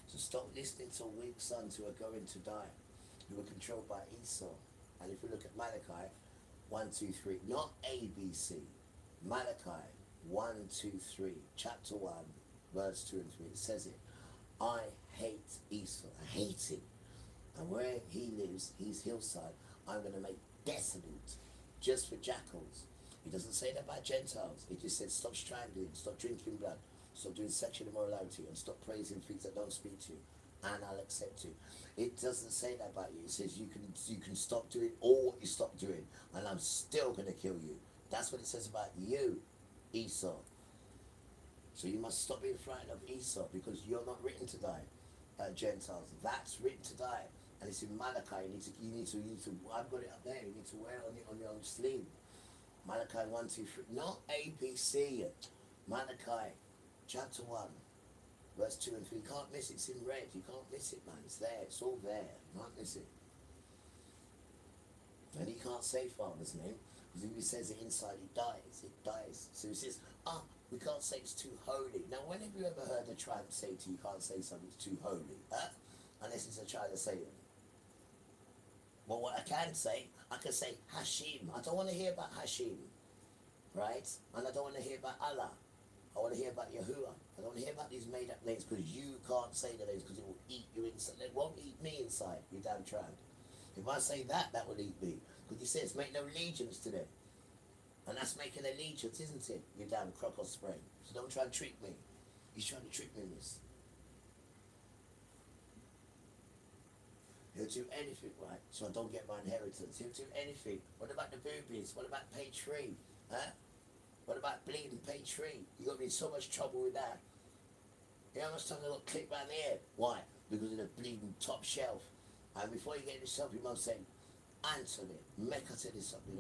So stop listening to weak sons who are going to die. who were controlled by Esau. And if we look at Malachi 1, 2, 3, not A, B, C, Malachi 1, 2, 3, chapter 1, verse 2 and 3, it says it. I hate Esau. I hate him. And where he lives, his hillside, I'm going to make desolate just for jackals. He doesn't say that about Gentiles. He just said stop strangling, stop drinking blood, stop doing sexual immorality, and stop praising things that don't speak to you, and I'll accept you. It doesn't say that about you. It says you can stop doing all what you stop doing, and I'm still going to kill you. That's what it says about you, Esau. So you must stop being frightened of Esau, because you're not written to die, Gentiles. That's written to die. And it's in Malachi. You need to. I've got it up there. You need to wear it on your sleeve. Malachi 1, 2, 3. Not A, B, C. Malachi, chapter 1, verse 2 and 3. You can't miss it. It's in red. You can't miss it, man. It's there. It's all there. You can't miss it. And he can't say Father's name, because if he says it inside, it dies. It dies. So he says, we can't say it's too holy. Now, when have you ever heard a tribe say to you, can't say something's too holy? Unless it's a child of Satan. But what I can say, I can say Hashim. I don't want to hear about Hashim, right? And I don't want to hear about Allah. I want to hear about Yahuwah. I don't want to hear about these made-up names, because you can't say the names, because it will eat you inside. It won't eat me inside, you damn tramp. If I say that will eat me. Because he says, make no allegiance to them. And that's making allegiance, isn't it? You damn crocodile spray. So don't try and trick me. He's trying to trick me in this. He'll do anything, right, so I don't get my inheritance. He'll do anything. What about the boobies? What about page 3? What about bleeding page 3? You got me in so much trouble with that. You know how much time I got clipped around the ear? Why? Because of the bleeding top shelf. And before you get yourself, you must say, Anthony, make I tell you something,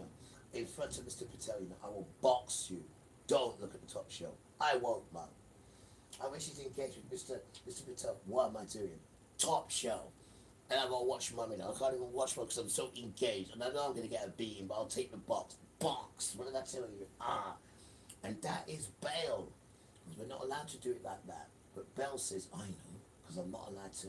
in front of Mr. Patel, I will box you. Don't look at the top shelf. I won't, Mum. I wish you'd engage with Mr. Patel. What am I doing? Top shelf. And I'm going to watch Mummy now. I can't even watch Mum because I'm so engaged. And I know I'm going to get a beating, but I'll take the box. Box! What did I tell you? And that is bail. Because we're not allowed to do it like that. But Bell says, I know, because I'm not allowed to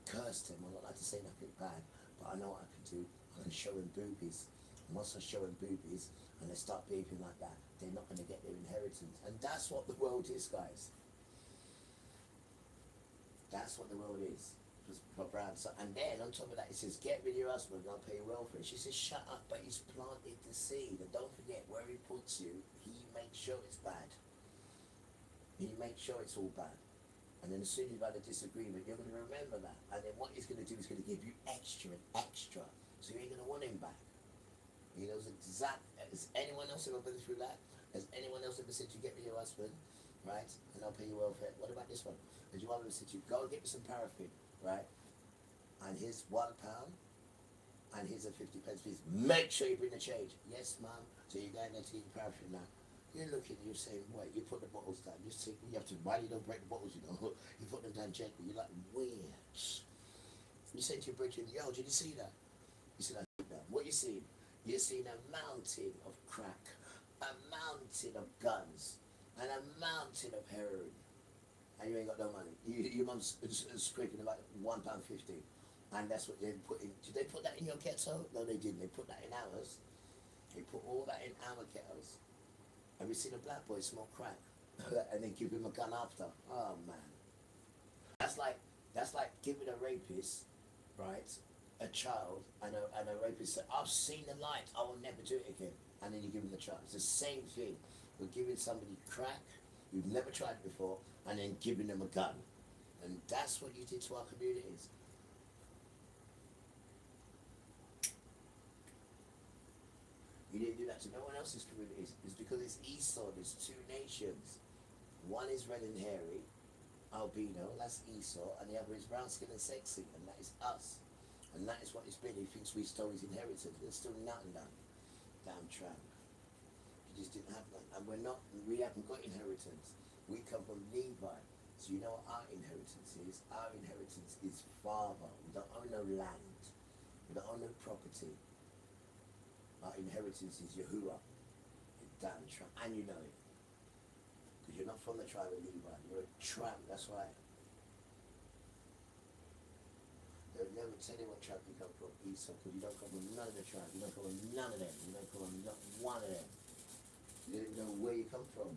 curse him. I'm not allowed to say nothing bad. But I know what I can do. I can show him boobies. And once I show him boobies, and they start behaving like that, they're not going to get their inheritance. And that's what the world is, guys. That's what the world is. And then on top of that, it says, get rid of your husband and I'll pay you welfare. She says, shut up, but he's planted the seed. And don't forget, where he puts you, he makes sure it's bad. He makes sure it's all bad. And then as soon as you've had a disagreement, you're going to remember that. And then what he's going to do is going to give you extra and extra. So you ain't going to want him back. He knows exactly. Has anyone else ever been through that? Has anyone else ever said to you, get rid of your husband, right? And I'll pay you welfare. What about this one? Has your mother said to you, go and get me some paraffin, right? And here's £1, and here's a 50 pence piece. Make sure you bring the change. Yes, Mum. So you're going there to get paraffin now. You're looking, you're saying, wait, you put the bottles down. You see, you have to, why you don't break the bottles, you know? You put them down gently. You're like, weird. You say to your brethren, yo, did you see that? You see that? What you see? You're seeing a mountain of crack, a mountain of guns, and a mountain of heroin. And you ain't got no money. Your mum's scraping about £1.50. And that's what they put in. Did they put that in your ghetto? No, they didn't. They put that in ours. They put all that in our ghettos. And we seen a black boy smoke crack. And they give him a gun after. Oh, man. That's like giving a rapist, right, a child, and a rapist said, I've seen the light, I will never do it again. And then you give him the child. It's the same thing. We're giving somebody crack, you've never tried it before, and then giving them a gun. And that's what you did to our communities. You didn't do that to no one else's communities. It's because it's Esau. There's two nations. One is red and hairy, albino, that's Esau, and the other is brown skin and sexy, and that is us. And that is what it's been. He thinks we stole his inheritance. There's still nothing done. Damn tramp. You just didn't have none. And we haven't got inheritance. We come from Levi. So you know what our inheritance is? Our inheritance is Father. We don't own no land. We don't own no property. Our inheritance is Yahuwah. You damn tramp. And you know it. Because you're not from the tribe of Levi. You're a tramp, that's right. They'll never tell you what tribe you come from, Esau, because you don't come from none of the tribe. You don't come from none of them. You don't come from not one of them. You don't even know where you come from.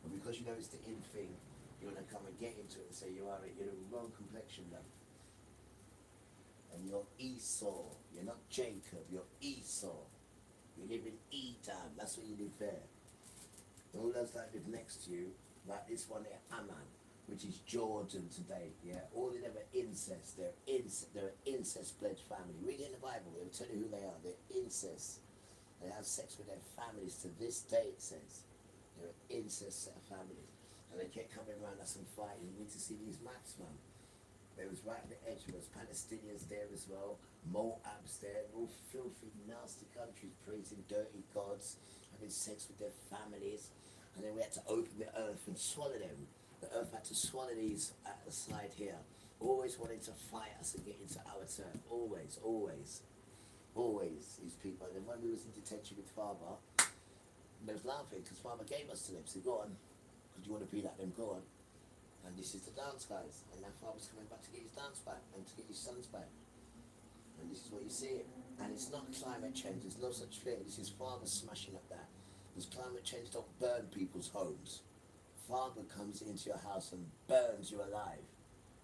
But because you know it's the in thing, you want to come and get into it and say you are it. You're the wrong complexion, love. And you're Esau. You're not Jacob. You're Esau. You live in Edom. That's where you live there. And all those that live next to you, like this one here, Ammon, which is Jordan today, yeah? All of them are incest. They're an incest-pledged family. Read it in the Bible. They'll tell you who they are. They're incest. They have sex with their families to this day, it says. They're an incest set of families. And they kept coming around us and fighting. You need to see these maps, man. They was right at the edge. There was Palestinians there as well. Moabs there. All filthy, nasty countries praising dirty gods, having sex with their families. And then we had to open the earth and swallow them. The earth had to swallow these at the side here. Always wanting to fight us and get into our turf. Always, always. Always, these people. And then when we was in detention with Father, they was laughing because Father gave us to them. So go on, because you want to be like them, go on. And this is the dance, guys. And now Father's coming back to get his dance back and to get his sons back. And this is what you see. And it's not climate change. There's no such thing. This is Father smashing up that. Because climate change don't burn people's homes. Father comes into your house and burns you alive.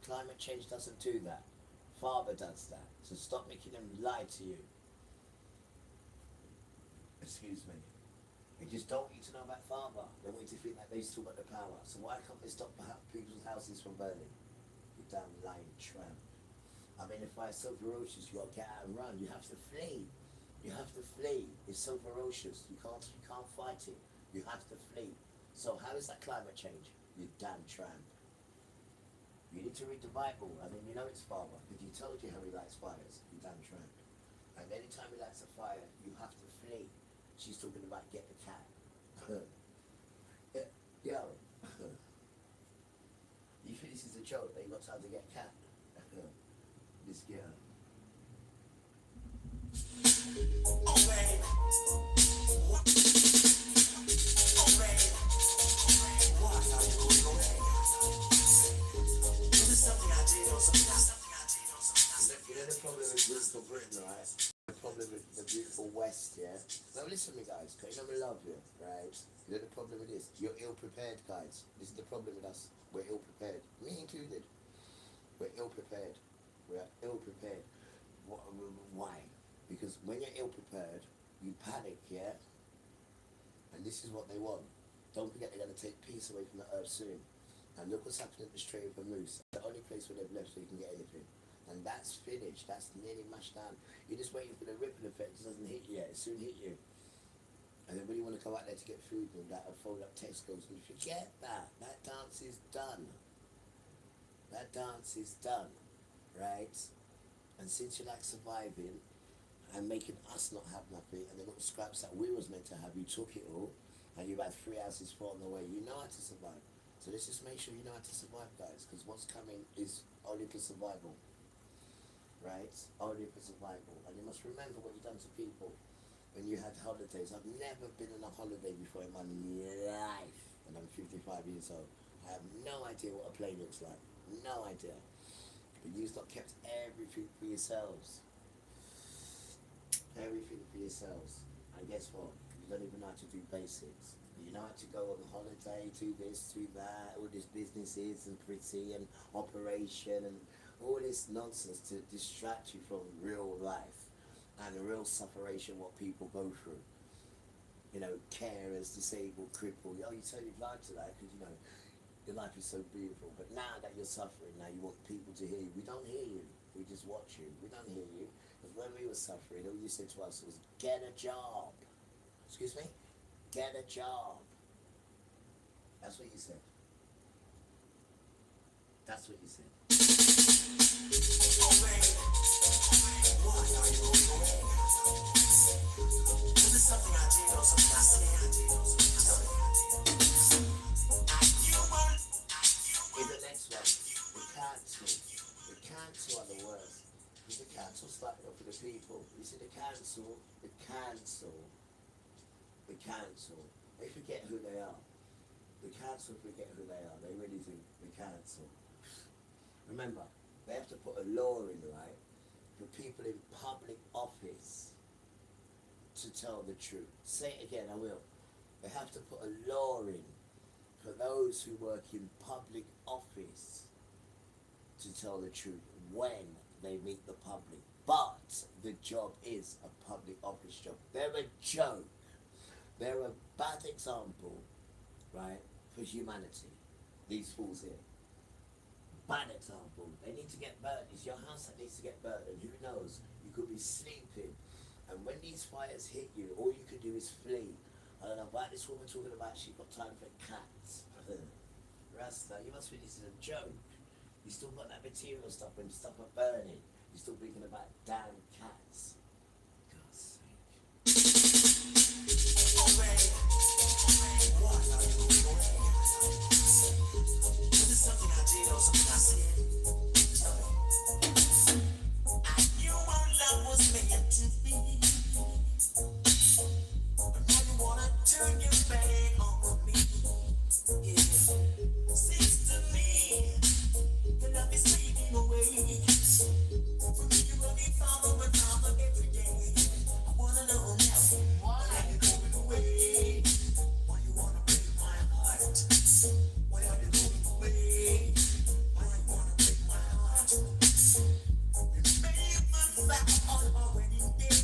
Climate change doesn't do that. Father does that. So stop making them lie to you. Excuse me. They just don't want you to know about Father. They want you to think that they still got the power. So why can't they stop people's houses from burning? You damn lying tramp. I mean, if fire's so ferocious, you got to get out and run. You have to flee. You have to flee. It's so ferocious. You can't fight it. You have to flee. So how is that climate change? You damn tramp. You need to read the Bible. I mean, you know it's Father, because he told you how he lights fires. You damn tramp. And anytime he lights a fire, you have to flee. She's talking about get the cat. Yo. You think this is a joke that you got time to get a cat? This girl. Oh, baby. What? Oh, baby. What are you doing? This is something I did or something I did. You know the problem with beautiful Britain, right? The problem with the beautiful West, yeah? Now listen to me, guys, because you know we love you, right? You know the problem with this? You're ill-prepared, guys. This is the problem with us. We're ill-prepared. Me included. We're ill-prepared. We are ill-prepared. Why? Because when you're ill-prepared, you panic, yeah? And this is what they want. Don't forget they're going to take peace away from the earth soon. And look what's happening at the Strait of Hormuz. The only place where they've left so you can get anything. And that's finished. That's nearly mashed down. You're just waiting for the ripple effect. It doesn't hit you yet. It soon hit you. And then when you want to go out there to get food and that fold up Tesco's, you forget that. That dance is done. That dance is done. Right? And since you like surviving and making us not have nothing, and the little scraps that we was meant to have, you took it all, and you've had 3 houses falling away. You know how to survive. So let's just make sure you know how to survive, guys, because what's coming is only for survival. Right? Only for survival. And you must remember what you've done to people when you had holidays. I've never been on a holiday before in my life, and I'm 55 years old. I have no idea what a plane looks like. No idea. But you've not kept everything for yourselves. Everything for yourselves. And guess what? You don't even know how to do basics. You know how to go on holiday, do this, do that, all these businesses and pretty and operation and all this nonsense to distract you from real life and the real separation what people go through. You know, carers, disabled, crippled. Oh, you tell your life to that because, you know, your life is so beautiful. But now that you're suffering, now you want people to hear you. We don't hear you. We just watch you. We don't hear you. Because when we were suffering, all you said to us was, get a job. Excuse me? Get a job. That's what you said. That's what you said. Oh, baby. What are you doing? This is something I did or something I did. In the next one, the council. The council are the worst. Because the council started off with the people. You see, the council, they forget who they are. The council forget who they are. They really do. The council. Remember, They have to put a law in, right, for people in public office to tell the truth. Say it again, I will. They have to put a law in for those who work in public office to tell the truth when they meet the public. But the job is a public office job. They're a joke. They're a bad example, right, for humanity. These fools here. Bad example. They need to get burnt. It's your house that needs to get burnt, and who knows? You could be sleeping, and when these fires hit you, all you could do is flee. I don't know about this woman talking about she got time for cats. Rasta, you must think this is a joke. You still got that material stuff when stuff are burning. You're still thinking about damn cats. God's sake. This is something I did or something I said. I knew our love was meant to be. But now you wanna turn your back on me. Yeah. Seems to me your love is fading away. From me you're running farther and farther every day. I wanna know now, why are you going away? Why you wanna break my heart? Why are you going away? Why you wanna break my heart? Remember back on our wedding day.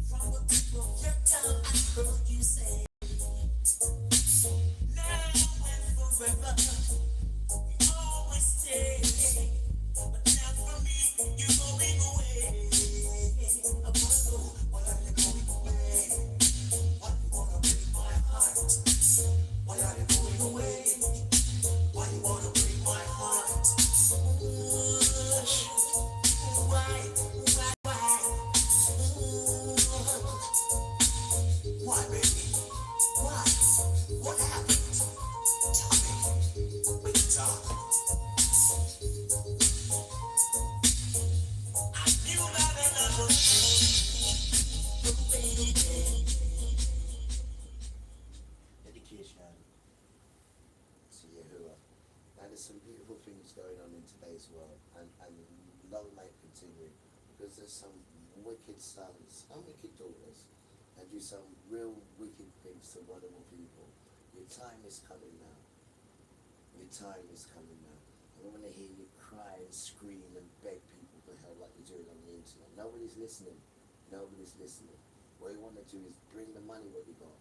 From the tip of your tongue I heard you say, now and forever we always stay. But now for me you're going away. I wanna know, why are you going away? Why you wanna break my heart? Why are you going away? Why you wanna break my heart? Why? Why, baby? Why? What happened? Tell me. We can talk. I knew that I was dedication to Yahuwah. Now there's some beautiful things going on in today's world, and long may it continue, because there's some wicked sons and wicked daughters and do some real wicked things to vulnerable people. Your time is coming now. Your time is coming now. I don't want to hear you cry and scream and beg people for help like you're doing on the internet. Nobody's listening. Nobody's listening. What you want to do is bring the money what you got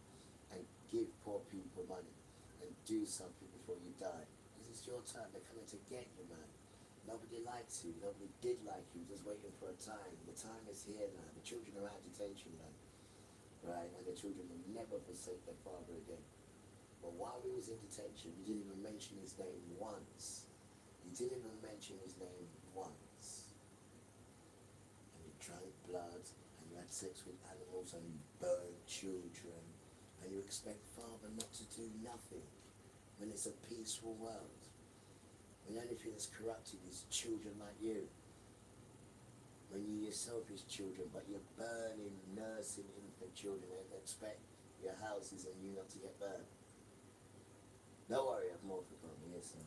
and give poor people money and do something before you die. This is your time. They're coming to get you, man. Nobody likes you. Nobody did like you. Just waiting for a time. The time is here now. The children are out of detention now. Right? And the children will never forsake their father again. But while he was in detention, you didn't even mention his name once. You didn't even mention his name once. And you drank blood, and you had sex with animals, and you burned children, and you expect father not to do nothing when it's a peaceful world. When the only thing that's corrupted is children like you. When you yourself is children, but you're burning, nursing infant children and expect your houses and you not to get burned. Don't worry, I have more for coming, yes sir.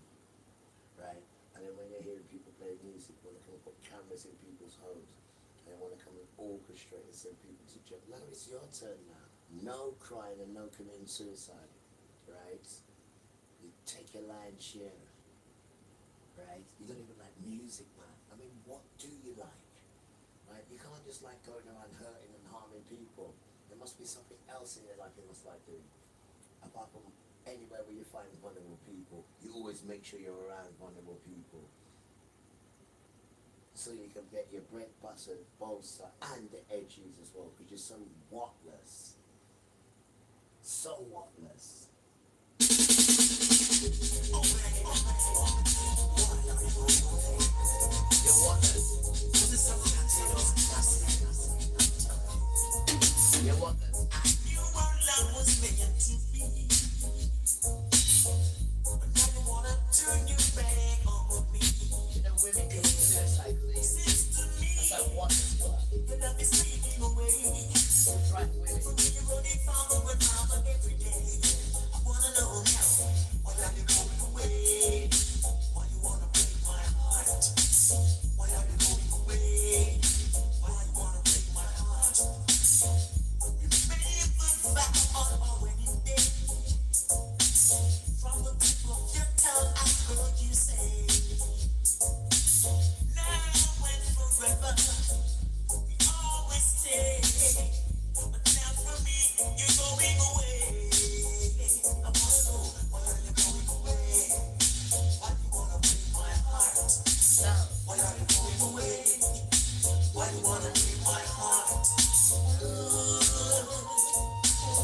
Right? And then when you're hearing people play music, want to come and put cameras in people's homes, and they want to come and orchestrate and send people to jail. No, it's your turn now. No crying and no committing suicide. Right? You take your lion's share. Right? You don't even like music, man. I mean, what do you like? Right? You can't just like going around hurting and harming people. There must be something else in your life you must like doing. Apart from anywhere where you find vulnerable people, you always make sure you're around vulnerable people. So you can get your bread, butter, bolster, and the edges as well, because you're so whatless. So whatless. You're whatless. This is something I tell you. You're whatless. I knew our love was meant to be. But now you wanna turn your back on me. You know, women can do that cycling. That's like whatless you are. Your love is fading away. That's right, women. For me, you're running farther and farther every day. I wanna know now, why are you going away?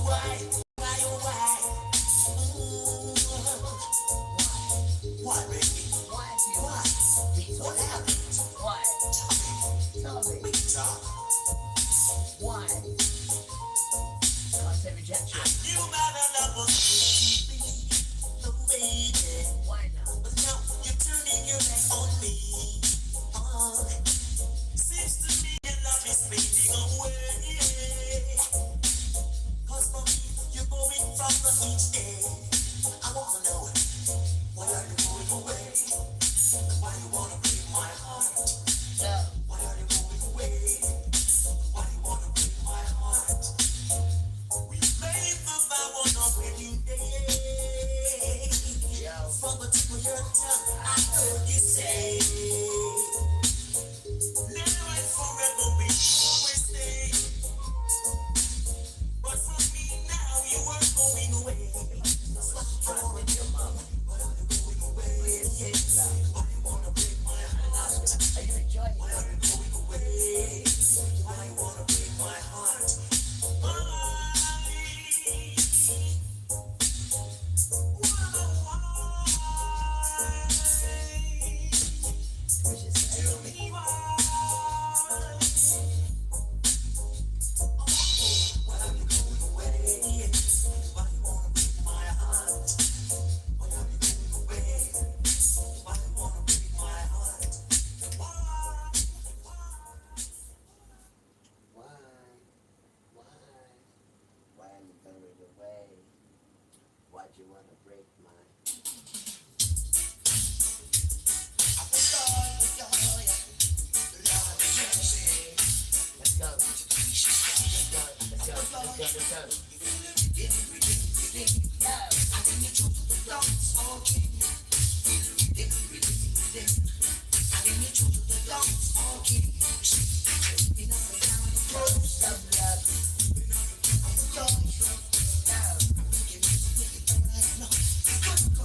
Why, oh why? Why, baby? Why? What happened? Why? Tell me. Talk. Why? Constant rejection. I knew my love was the baby. Why not? But now you're turning your back on me. Seems to me your love is fading away. Cause for me, you're going from each day. I wanna know, why are you going away? Why you wanna break my heart? Yeah. Why are you going away? Why you wanna break my heart? We made the vow on our wedding day. Yeah. From the tip of your tongue, I heard you say, now and forever we always stay. But for me now, you are going away. That's what I'm trying to your mama. Why are you going away? Why you wanna break my heart? Are you enjoying it? Why are you going away? Why you wanna break my heart? Why? Tell me why. Why are you going away? Why you wanna break my heart? Why are you going away? Why you wanna break my heart? Why? Why are you going away? Why'd you wanna break my? Let's go.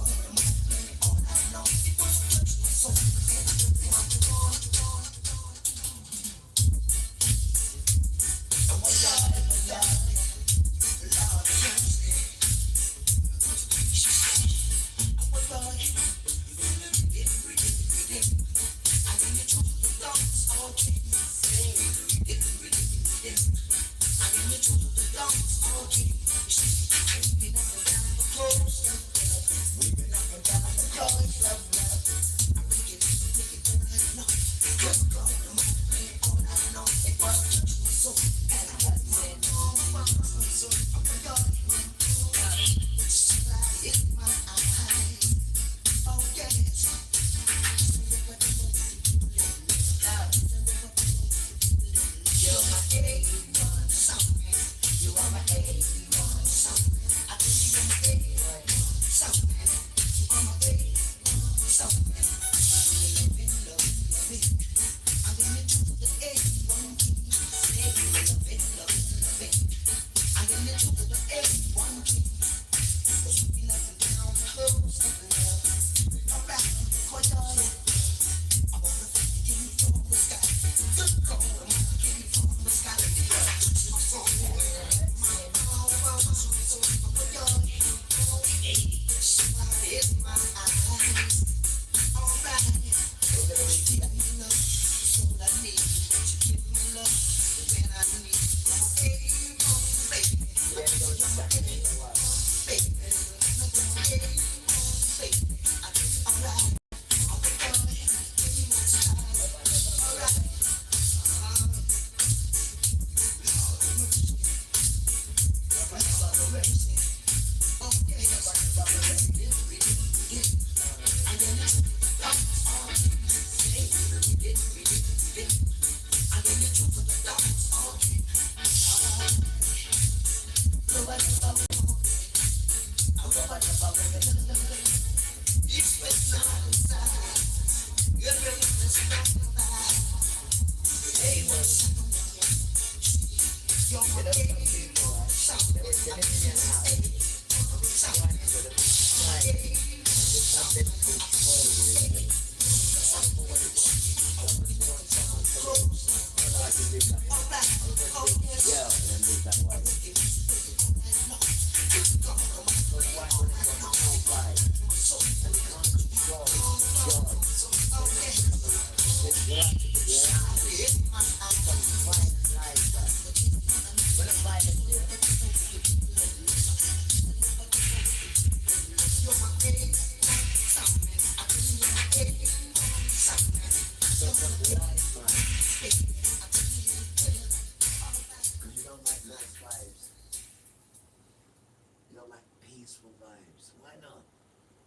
peaceful vibes. Why not?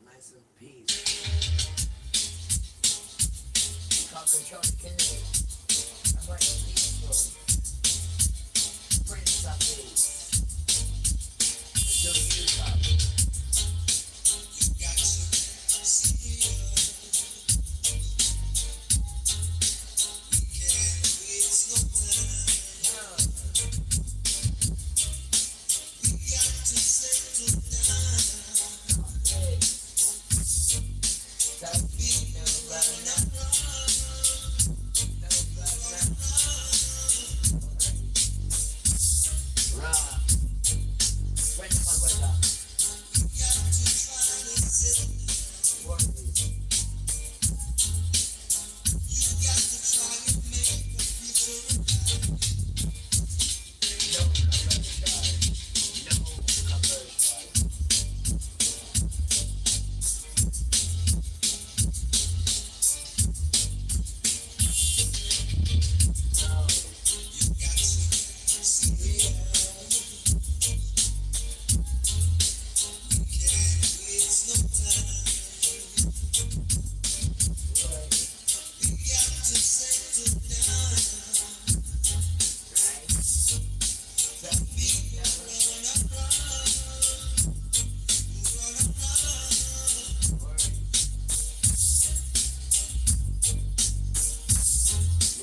Nice and peaceful. You can't control the Kennedy. I want it peaceful. Prince of peace. Until you come. You got to see it. We can't waste no time. We got to settle down. Hey. Don't be no runner. No runner. Rah. When my weather. You got to try to sit. Worry. You got to try and make a future. No commercial. No commercial. No. You got to see it. We can't waste no time. We got to settle down. Right? Don't be no run around. Word.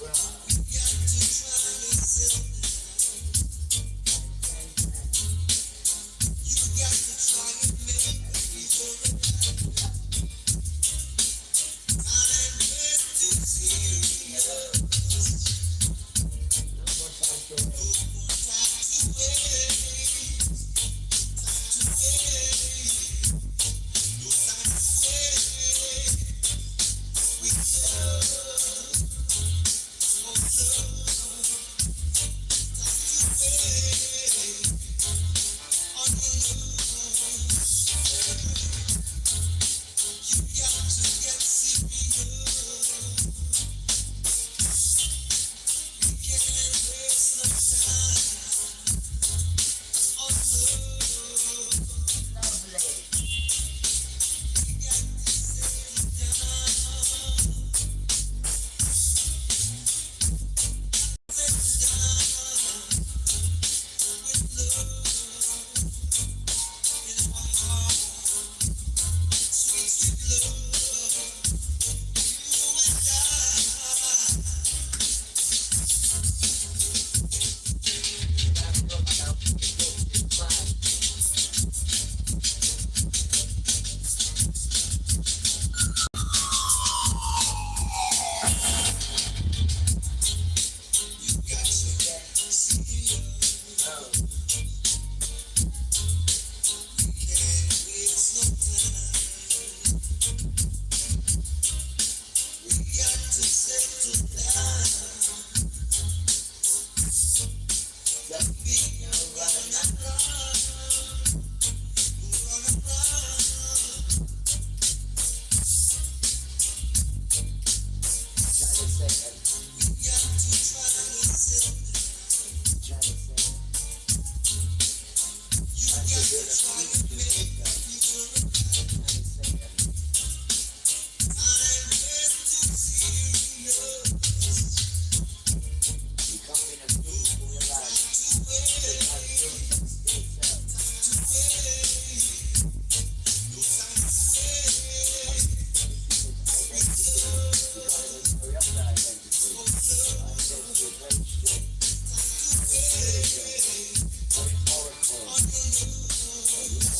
Rah. We got to try to settle down. You got to try and make a future. I'm ready to see you. No more time to wait. Time to wait. Time to wait. No time to wait. With love. Oh, love. Time to wait. On your love. You got to get serious. We can't waste no time on love. Lovely. We got to settle down. Settle down with love in our heart. Sweet, sweet love. You and I. That's what now. It's mine. You got to get serious. Oh. We can't waste no time. We got to settle down. Don't be no running around. Run around. Try to say it. We got to try to settle down. Try to say it. You got to try and make a future. Try to say it. I'm ready to see you. You come in a beautiful life. Time to wait. Time to yourself. Time to wait. No time to wait. With love. You gotta hurry up that identity. Oh, love. Identity is very straight. Time to wait. Oracle. On your love.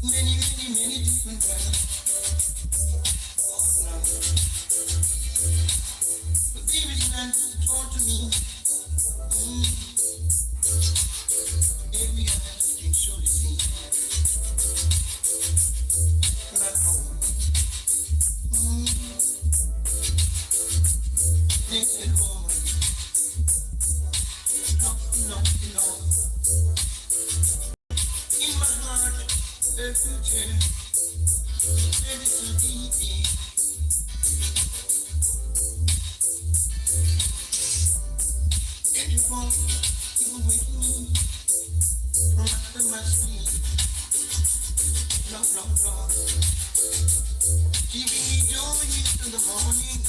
Many, many, many different girls. But baby, tonight you talk to me. Every eye can surely see. When I home. Naked woman. No. In my heart, the future. Let it so deep. And you won't even wake me from after my sleep. No. Keeping me going into the morning.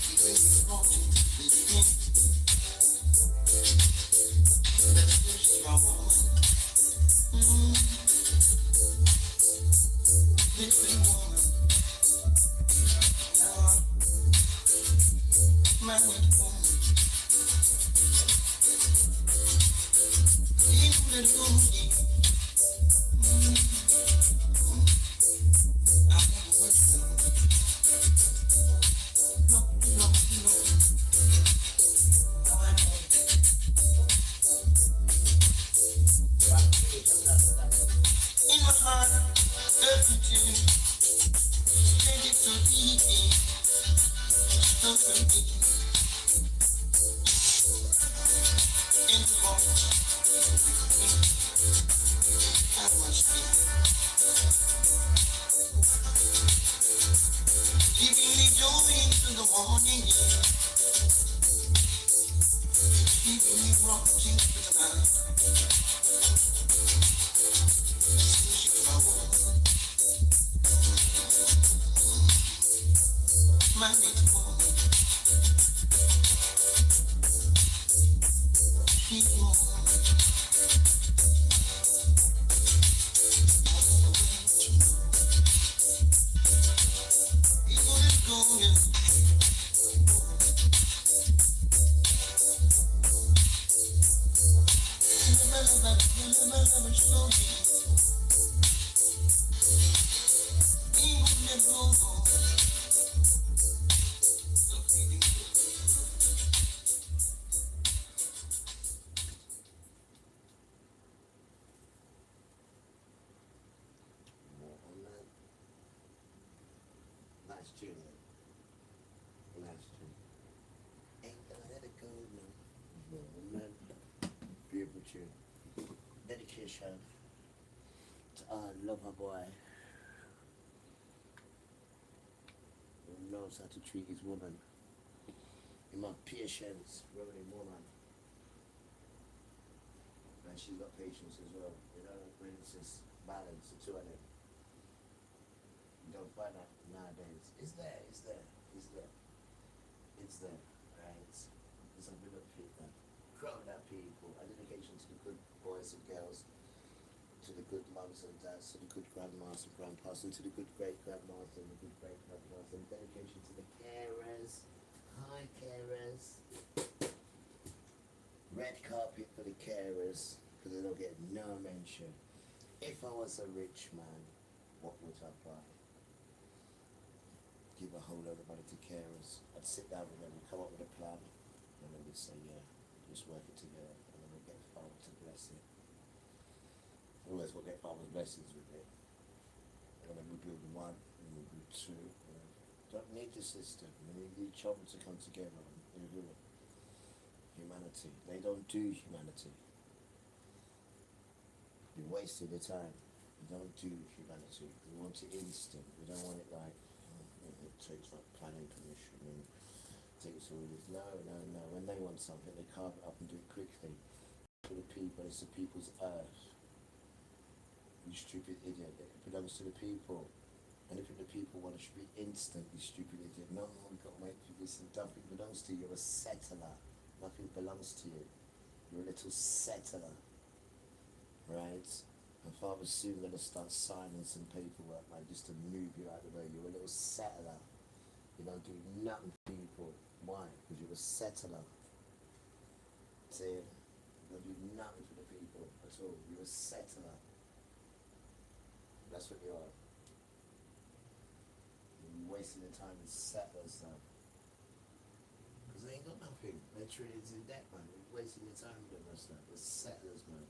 Keeping me wanting to begin. That's just my woman. Listen, woman. Now, my woman. Even let it go deep. I never work no. I know. In my heart, everything. Let it so deep. So deep. In the heart, I must be. Keeping me going to the morning. Keeping me rocking to the night. She's my woman. My little woman. She's my woman. People is going. Never show me. Even never go. More on that. Nice tune, man. Nice tune. Ain't gonna let it go, no. More on that. Beautiful tune. Dedication to our lover boy who knows how to treat his woman. He must patience, rolling woman. And she's got patience as well. You know, when it's just balance, the two of them. You don't find that nowadays. It's there. Right? Let's have a look at that. Crowd out people. A dedication to the good boys and girls, to the good mums and dads, to the good grandmas and grandpas, and to the good great grandmas and the good great grandmas, and dedication to the carers. Hi, carers. Red carpet for the carers, because they don't get no mention. If I was a rich man, what would I buy? Give a whole load of money to carers. I'd sit down with them and come up with a plan, and then we'd say, yeah, just work it together, and then we'll get Father to bless it. Always we'll get Father's blessings with it. And then we build one, and we build two. Don't need the system. We need each other to come together and do it. Humanity. They don't do humanity. You're wasting your time. We don't do humanity. We want it instant. We don't want it like, it takes like planning permission and takes all this. No. When they want something, they carve it up and do it quickly. For the people, it's the people's earth. You stupid idiot. It belongs to the people. And if the people want it to be instant, you stupid idiot. No, we've got to wait for this and nothing belongs to you. You're a settler. Nothing belongs to you. You're a little settler. Right? And Father's soon going to start signing some paperwork, man, just to move you out of the way. You're a little settler. You don't do nothing for people. Why? Because you're a settler. See? You don't do nothing for the people at all. You're a settler. That's what you are. You're wasting the time with settlers, son. Because they ain't got nothing. They're treated to debt, man. You're wasting your time with them, that's that. The settlers, man.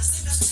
That's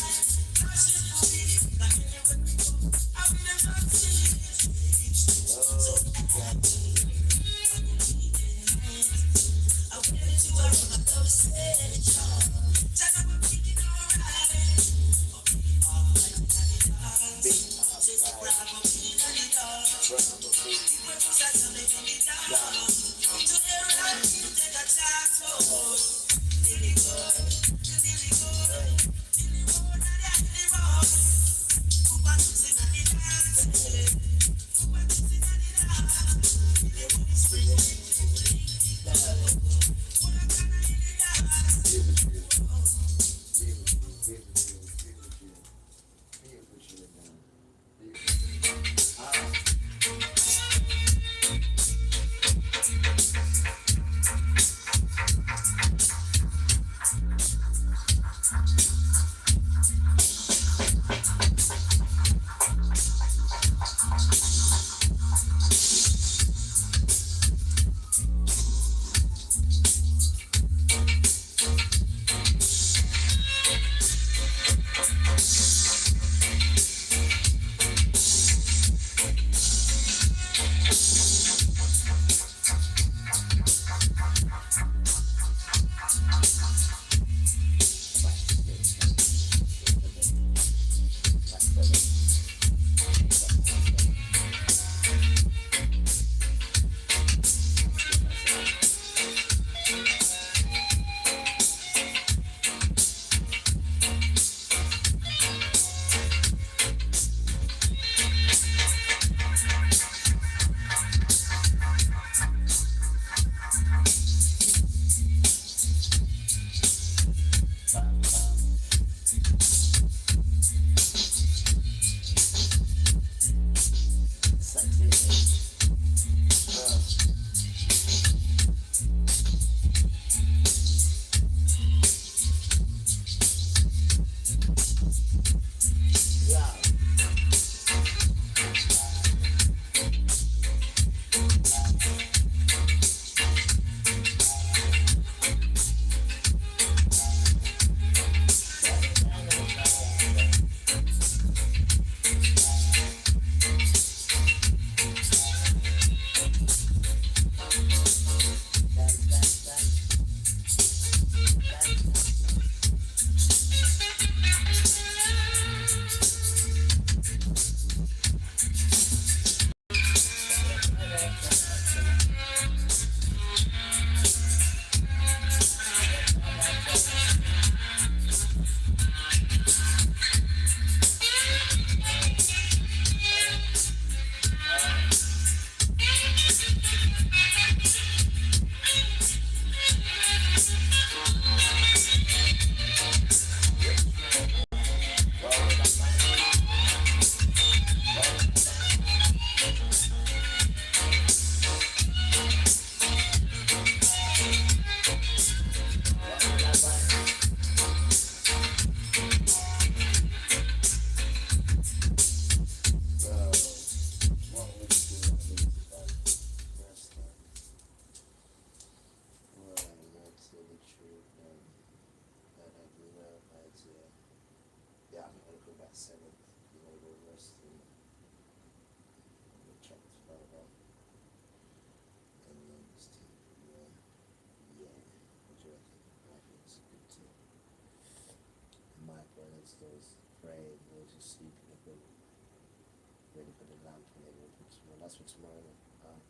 ready for the lamp and then we'll put tomorrow. That's for tomorrow.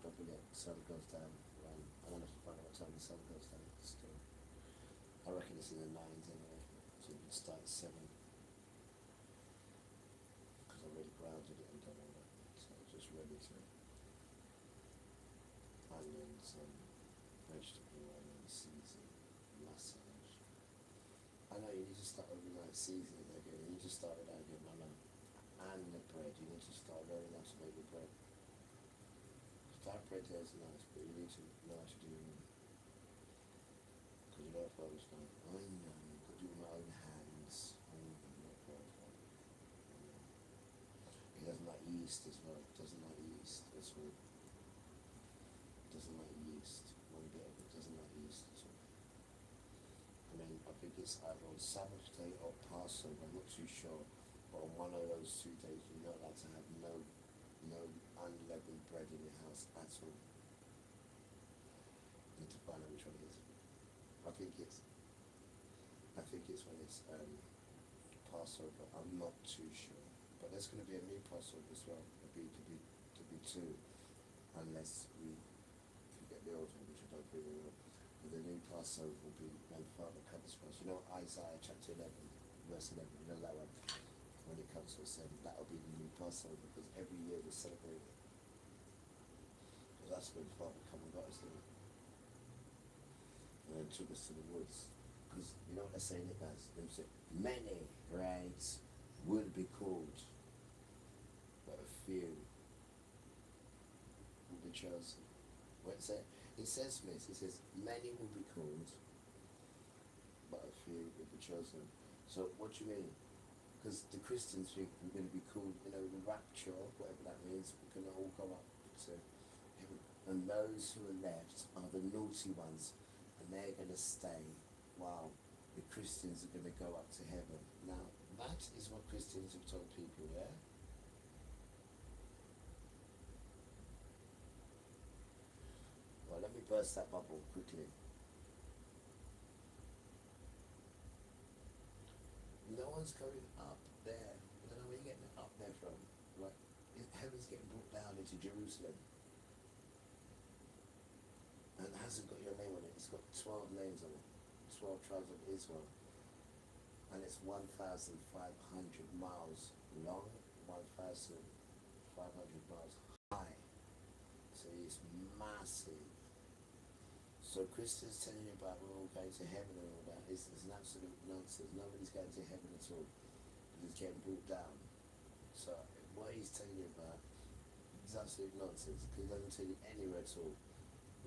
Don't forget, sun goes down. I don't know if you find out what time the sun goes down. Still, I reckon it's in the 9s anyway. So we can start at 7. Because I already grounded it and done all that. So just ready to onions and vegetable and then season, massage. I know you need to start overnight seasoning again. You need to start with that again, I know. And the bread, you need to start learning how to make the bread. Start bread there is nice, but you need to know how to do it. Because you don't always know. I know, I could do it with my own hands. I know, not perfect. It doesn't like yeast as well. It doesn't like yeast as well. It doesn't like yeast. One bit of it doesn't like yeast at all. I mean, I think it's either on Sabbath day or Passover, I'm not too sure. But on one of those 2 days, you're not allowed to have no unleavened bread in your house at all. You need to find out which one it is. I think it's when it's Passover. I'm not too sure. But there's going to be a new Passover as well. There'll be 2, unless we get the old one, which I don't think we will. But the new Passover will be when Father comes for us. You know Isaiah chapter 11, verse 11, you know that one? When it comes to us, that'll be the new Passover, because every year we celebrate it. Because that's when Father come and got us there. And then took us to the woods. Because you know what they're saying it guys? They say, many, right, will be called, but a few will be chosen. What it says? It says this, it says, many will be called, but a few will be chosen. So what do you mean? Because the Christians think we're going to be called, the rapture, whatever that means, we're going to all go up to heaven. And those who are left are the naughty ones, and they're going to stay while the Christians are going to go up to heaven. Now, that is what Christians have told people, yeah? Well, let me burst that bubble quickly. No one's going up there. I don't know where you're getting it up there from. Like, heaven's getting brought down into Jerusalem. And it hasn't got your name on it. It's got 12 names on it. 12 tribes of Israel. And it's 1,500 miles long, 1,500 miles high. So it's massive. So Christians telling you about we're all going to heaven and all that is an absolute nonsense. Nobody's going to heaven at all. It's getting brought down. So what he's telling you about is absolute nonsense, because he doesn't tell you anywhere at all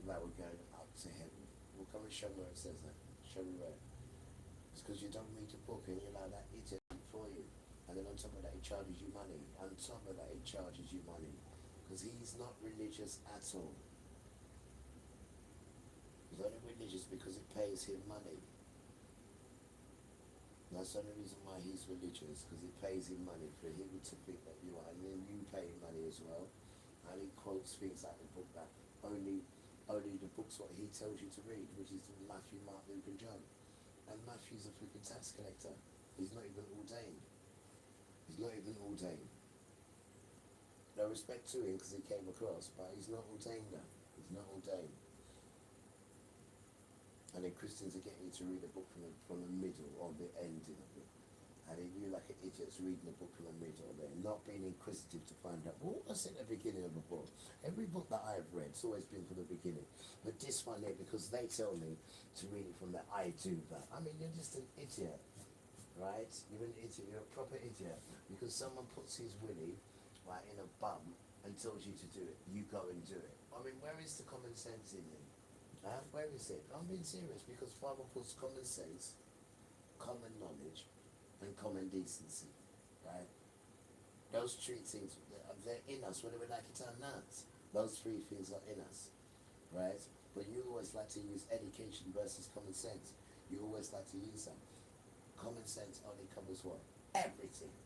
about we're going up to heaven. Well, come and show me where it says that. Show me where. It's because you don't read the book and you allow that idiot for you. And then on top of that he charges you money. On top of that he charges you money. Because he's not religious at all. He's only religious because it pays him money. That's the only reason why he's religious, because it pays him money for him to think that you are, and then you pay him money as well. And he quotes things like the book that only the book's what he tells you to read, which is Matthew, Mark, Luke and John. And Matthew's a freaking tax collector. He's not even ordained. He's not even ordained. No respect to him because he came across, but he's not ordained now. He's not ordained. And then Christians are getting you to read a book from the middle or the ending of it. And then you like an idiot's reading a book from the middle there, not being inquisitive to find out, well, what's at the beginning of a book? Every book that I have read, it's always been from the beginning. But this one there, because they tell me to read it from there, I do that. I mean, you're just an idiot, right? You're an idiot, you're a proper idiot. Because someone puts his willy, right, in a bum and tells you to do it, you go and do it. I mean, where is the common sense in it? Where is it? I'm being serious, because Father puts common sense, common knowledge, and common decency, right? Those 3 things, they're in us, whether we like it or not. Those 3 things are in us, right? But you always like to use education versus common sense. You always like to use that. Common sense only covers what? Everything.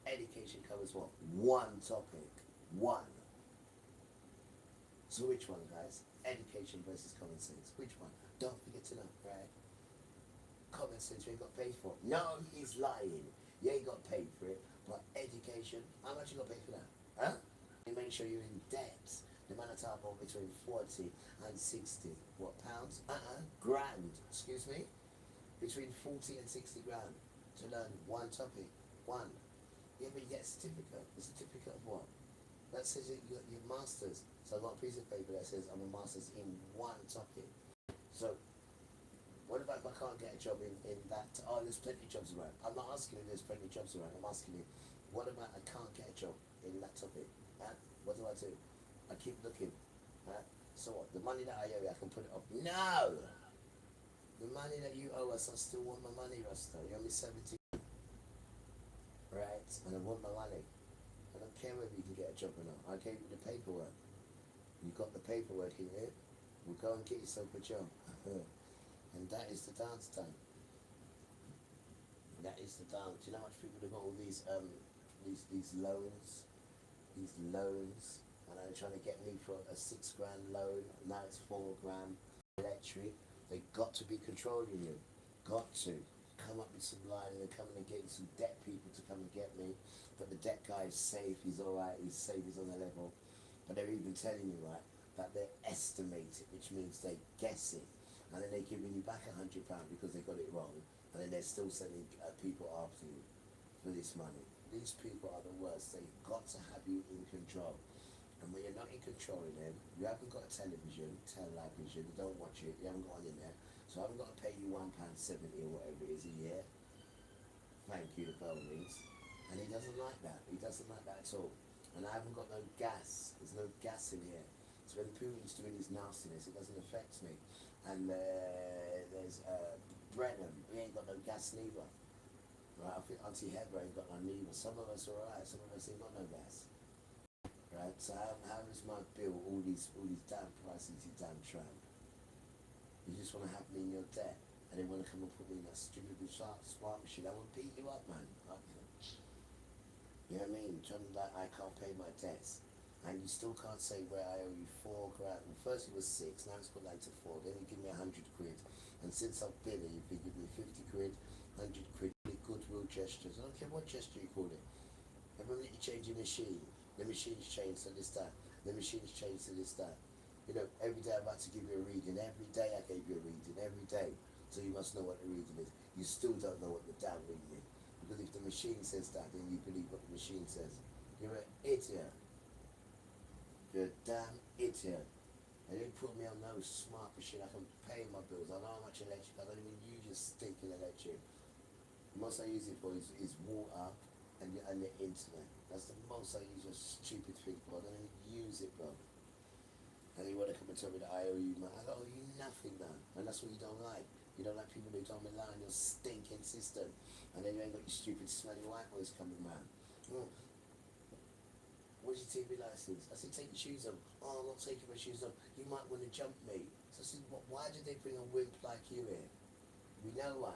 Education covers what? One topic. One. So which one, guys? Education versus common sense. Which one? Don't forget to know, right? Common sense you ain't got paid for. No, he's lying. You ain't got paid for it. But education, how much you got paid for that? Huh? You make sure you're in debt. The amount of time between 40 and 60, what, pounds? Grand, excuse me? Between 40 and 60 grand to learn one topic. One. Yeah, but you get a certificate. A certificate of what? That says that you got your master's. So I've got a piece of paper that says I'm a master's in one topic. So, what about if I can't get a job in that? Oh, there's plenty of jobs around. I'm not asking you there's plenty of jobs around. I'm asking you, what about I can't get a job in that topic? What do I do? I keep looking. So what? The money that I owe you, I can put it up. No! The money that you owe us, I still want my money, Rasta. You owe me 70. Right? And I want my money. I don't care whether you can get a job or not. I gave you the paperwork. You got the paperwork in here. Well, go and get yourself a job. And that is the dance time. That is the dance. Do you know how much people have got all these loans? These loans. And they're trying to get me for a £6 grand loan. Now it's £4 grand. Electric. They've got to be controlling you. Got to. Come up with some line and they're coming and getting some debt people to come and get me. But the debt guy is safe, he's alright, he's safe, he's on the level. But they're even telling you, right, that they're estimating, which means they're guessing. And then they're giving you back £100 because they got it wrong. And then they're still sending people after you for this money. These people are the worst. They've got to have you in control. And when you're not in control of them, you haven't got a television, you don't watch it, you haven't got one in there. So I haven't got to pay you £1.70 or whatever it is a year. Thank you, the bell rings. And he doesn't like that. He doesn't like that at all. And I haven't got no gas. There's no gas in here. So when Putin's doing his nastiness, it doesn't affect me. And there's Brennan. We ain't got no gas neither. Right? I think Auntie Heather ain't got no neither. Some of us are alright. Some of us ain't got no gas. Right? So how does my bill all these damn prices, you damn tramp? You just want to have me in your debt, and they want to come and put me in that stupid smart machine. I will beat you up, man. You know what I mean? Trying to like, I can't pay my debts, and you still can't say where I owe you £4 grand. Well, first it was 6, now it's put down to 4. Then you give me 100 quid, and since I've been here, you've been giving me 50 quid, 100 quid, goodwill gestures. I don't care what gesture you call it. Every minute you change your machine, the machine's changed to this, that. The machine's changed to this, that. You know, every day I'm about to give you a reading. Every day I gave you a reading. Every day. So you must know what the reading is. You still don't know what the damn reading is. Because if the machine says that, then you believe what the machine says. You're an idiot. You're a damn idiot. And they put me on no smart machine. I can pay my bills. I know how much electric. I don't even use your stinking electric. The most I use it for is water and the internet. That's the most I use your stupid thing for. I don't even use it, bro. And you want to come and tell me that I owe you money. I owe you nothing, man. And that's what you don't like. You don't like people who don't rely on your stinking system. And then you ain't got your stupid smelly white boys coming round. Where's your TV license? I said, take your shoes off. Oh, I'm not taking my shoes off. You might want to jump me. So I said, why did they bring a wimp like you here? We know why.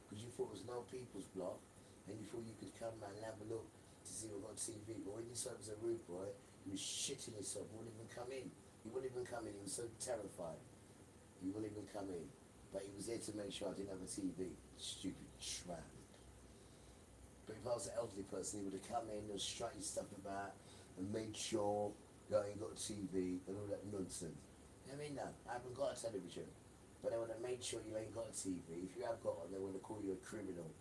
Because you thought it was no people's block. And you thought you could come round and have a look to see what's on TV. But when you saw it was a rude boy, you was shitting yourself. You wouldn't even come in. He wouldn't even come in, he was so terrified. He wouldn't even come in. But he was there to make sure I didn't have a TV. Stupid tramp. But if I was an elderly person, he would have come in and strut his stuff about and made sure that I ain't got a TV and all that nonsense. You know what I mean? No, I haven't got a television. But they would have made sure you ain't got a TV. If you have got one, they would have called you a criminal.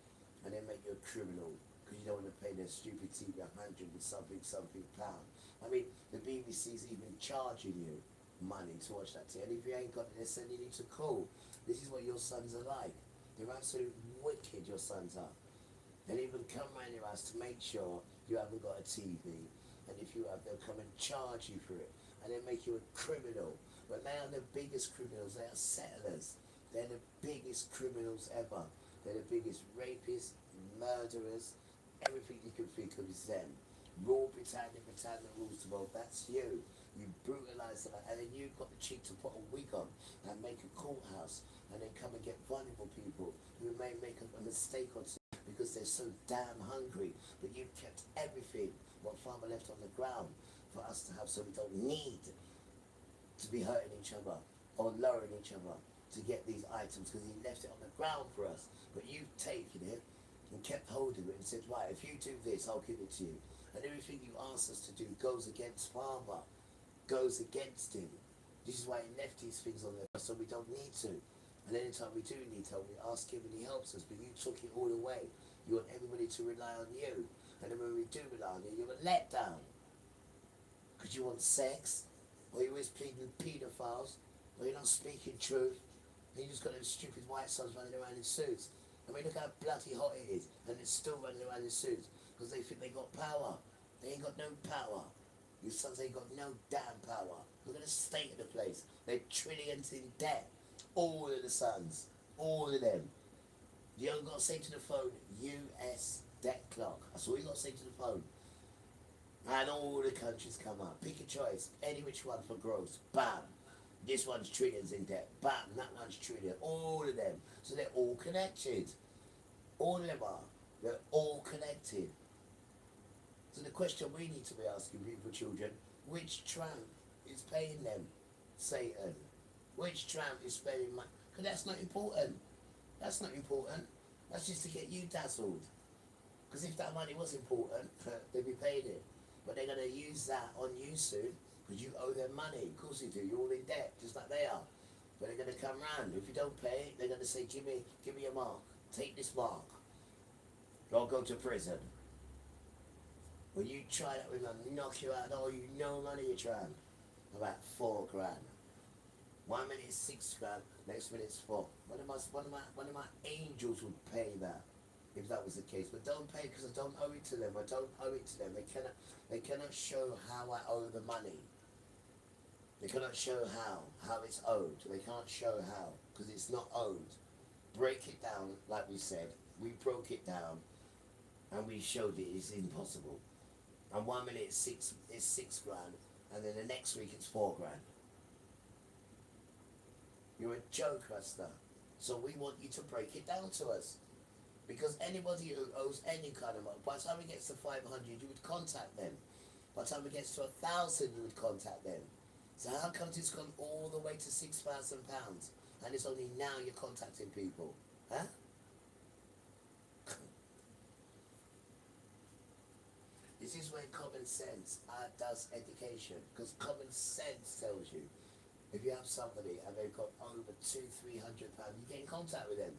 And they make you a criminal because you don't want to pay their stupid TV 100 and something pound. I mean, the BBC's even charging you money to watch that TV. And if you ain't got it, they're sending you to call. This is what your sons are like. They're absolutely wicked, your sons are. They'll even come round your house to make sure you haven't got a TV. And if you have, they'll come and charge you for it. And they'll make you a criminal. But they are the biggest criminals. They are settlers. They're the biggest criminals ever. They're the biggest rapists, murderers. Everything you can think of is them. Rule Britannia rules the world. That's you. You brutalise them, and then you've got the cheek to put a wig on and make a courthouse, and then come and get vulnerable people who may make a mistake or two because they're so damn hungry. But you've kept everything what Farmer left on the ground for us to have, so we don't need to be hurting each other or lowering each other to get these items because he left it on the ground for us. But you've taken it and kept hold of it and said, right, if you do this, I'll give it to you. And everything you ask us to do goes against Father, goes against him. This is why he left these things on there, so we don't need to. And anytime we do need help, we ask him and he helps us. But you took it all away. You want everybody to rely on you. And then when we do rely on you, you're a letdown. Because you want sex, or you're always pleading with paedophiles, or you're not speaking truth, and you just got those stupid white sons running around in suits. I mean, look how bloody hot it is, and they're still running around in suits, because they think they got power. They ain't got no power. Your sons ain't got no damn power. Look at the state of the place. They're trillions in debt. All of the sons. All of them. You only got to say to the phone, US debt clock. That's all you got to say to the phone. And all the countries come up. Pick a choice. Any which one for growth. Bam. This one's trillions in debt. Bam. That one's trillion. All of them. So they're all connected. All of them are. They're all connected. So the question we need to be asking people, children, which tramp is paying them? Satan. Which tramp is spending money? Because that's not important. That's not important. That's just to get you dazzled. Because if that money was important, they'd be paying it. But they're going to use that on you soon, because you owe them money. Of course they do. You're all in debt, just like they are. But they're going to come round. If you don't pay it, they're going to say, give me a mark. Take this mark. Or go to prison. When you try that with them, knock you out, oh, you know money you're trying. About $4 grand. 1 minute is $6 grand, next minute is 4. One of my angels would pay that, if that was the case. But don't pay because I don't owe it to them. I don't owe it to them. They cannot show how I owe the money. They cannot show how it's owed. They can't show how, because it's not owed. Break it down, like we said. We broke it down, and we showed it. It's impossible. And 1 minute is six grand, and then the next week it's 4 grand. You're a joke, Rasta. So we want you to break it down to us. Because anybody who owes any kind of money, by the time it gets to 500, you would contact them. By the time it gets to 1,000, you would contact them. So how come it's gone all the way to £6,000? And it's only now you're contacting people? Huh? This is where common sense does education. Because common sense tells you, if you have somebody and they've got over £200-300, you get in contact with them.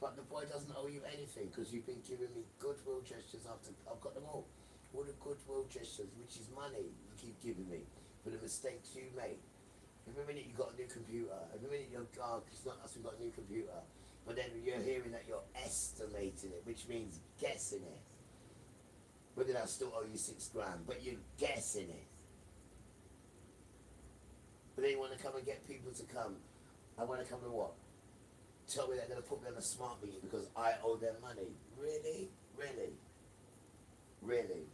But the boy doesn't owe you anything because you've been giving me goodwill gestures after I've got them all. All the goodwill gestures, which is money, you keep giving me for the mistakes you made. Every minute you've got a new computer. Every minute you're, oh, it's not us, we've got a new computer. But then you're hearing that you're estimating it, which means guessing it. But then I still owe you £6 grand, but you're guessing it. But then you want to come and get people to come. I want to come and what? Tell me they're going to put me on a smart meter because I owe them money. Really? Really? Really?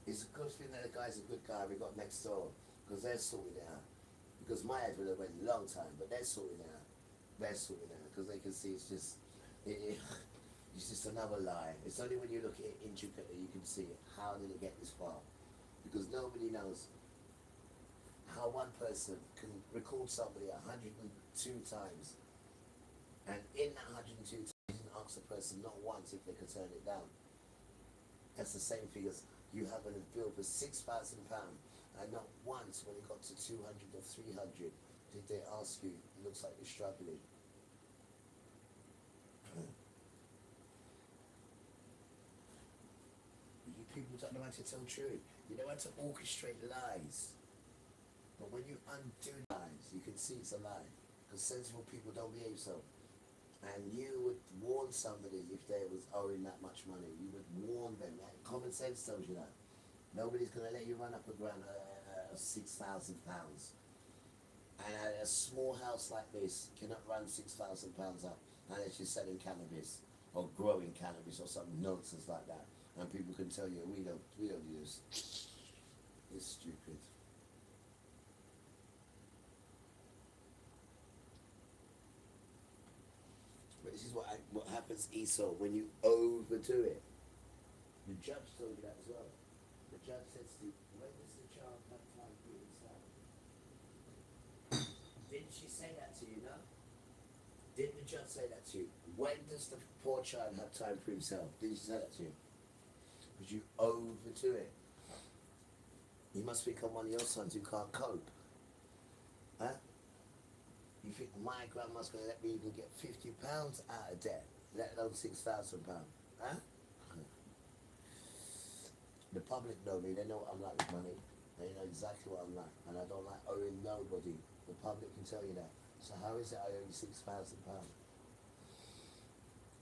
It's a good thing that the guy's a good guy we got next door because they're sorting it out. Because my head would have went a long time, but they're sorting it out. They're sorting it out because they can see it's just, it's just another lie. It's only when you look at it intricately you can see it. How did it get this far? Because nobody knows how one person can record somebody 102 times, and in that 102 times you can ask the person not once if they can turn it down. That's the same thing as you having a bill for £6,000, and not once when it got to 200 or 300 did they ask you, it looks like you're struggling. You people don't know how to tell truth. You know how to orchestrate lies. But when you undo lies, you can see it's a lie. Because sensible people don't behave so. And you would warn somebody if they was owing that much money. You would warn them. Common sense tells you that. Nobody's going to let you run up a grand of £6,000. And a small house like this cannot run £6,000 up unless you're selling cannabis or growing cannabis or some nonsense like that. And people can tell you, we don't do this. It's stupid. But this is what happens, Esau, when you overdo it. The judge told you that as well. The judge says to you, when does the child have time for himself? Didn't she say that to you, no? Didn't the judge say that to you? When does the poor child have time for himself? Didn't she say that to you? Because you overdo it. You must think I'm one of your sons who can't cope. Huh? You think my grandma's going to let me even get £50 out of debt, let alone £6,000? Huh? The public know me, they know what I'm like with money. They know exactly what I'm like, and I don't like owing nobody. The public can tell you that. So how is it I owe you £6,000?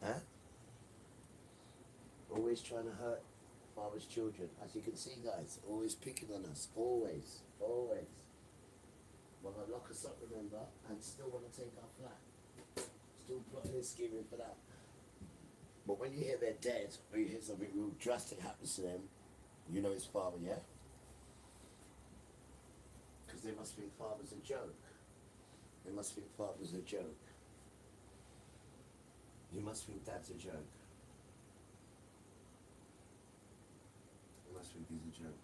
Huh? Always trying to hurt father's children. As you can see, guys, always picking on us. Always, always. Want to lock us up, remember, and still want to take our flat. Still plotting and scheming for that. But when you hear they're dead, or you hear something real drastic happens to them, you know it's father, yeah? Because they must think father's a joke. They must think father's a joke. You must think dad's a joke. You must think he's a joke,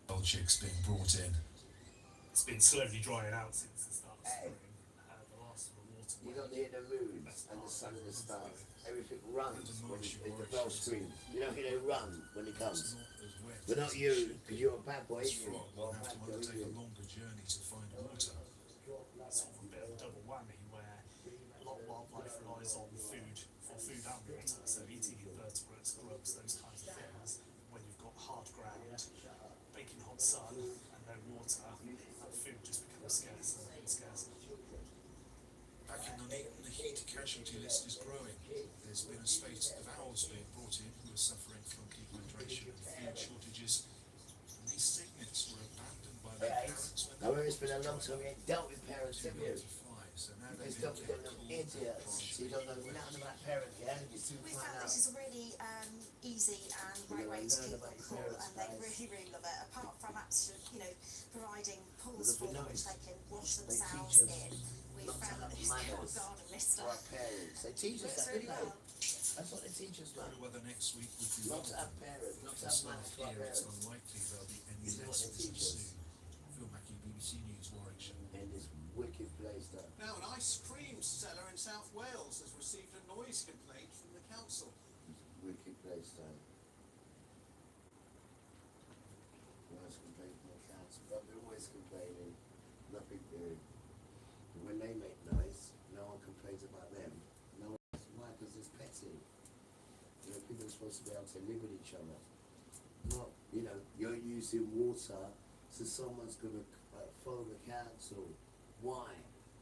bro. Old chicks being brought in. It's been slowly drying out since the start of spring. The last of the water. You don't hear the moons and the sun and the stars. Everything runs when the bell screams. You know, they run when it comes. But not you, because you're a bad boy, isn't you? Will have to undertake a longer journey to find water. Sort of a bit of a double whammy where a lot of wildlife relies on food for food and water. So eating invertebrates, grubs, those kinds of things. When you've got hard ground, baking hot sun, and no water, that food just becomes scarcer and scarcer. Back in Nuneaton, the heat casualty list is growing. There's been a spate of owls being brought in who are suffering from dehydration and food shortages. And these cygnets were abandoned by their parents when However, it's been a long time we ain't dealt with parents, have you? so now This they've stuff been is kept them cool. idiots. So you don't know nothing about parents, yeah? You soon We find found out. this is a really easy and great way to keep them cool, and they really love it. Apart from actually, providing pools for them which they can wash themselves in, we found that this garden mister Our parents, they teach us works that, really don't they? well. That's what they teach us, man. The weather next week would be Not to warm. have parents, not to For have some manners to our here, it's parents. unlikely there'll be any This is what they lessons teach us. soon. Phil Mackey, BBC News, Warwickshire. In this wicked place, though. Now, an ice cream seller in South Wales has received a noise complaint from the council. Wicked place, though. Always complain from the council, but they're always complaining, nothing doing. But when they make noise, no one complains about them. No one, why? Because it's petty. People are supposed to be able to live with each other. Not, you're using water, so someone's going to phone the council. Why?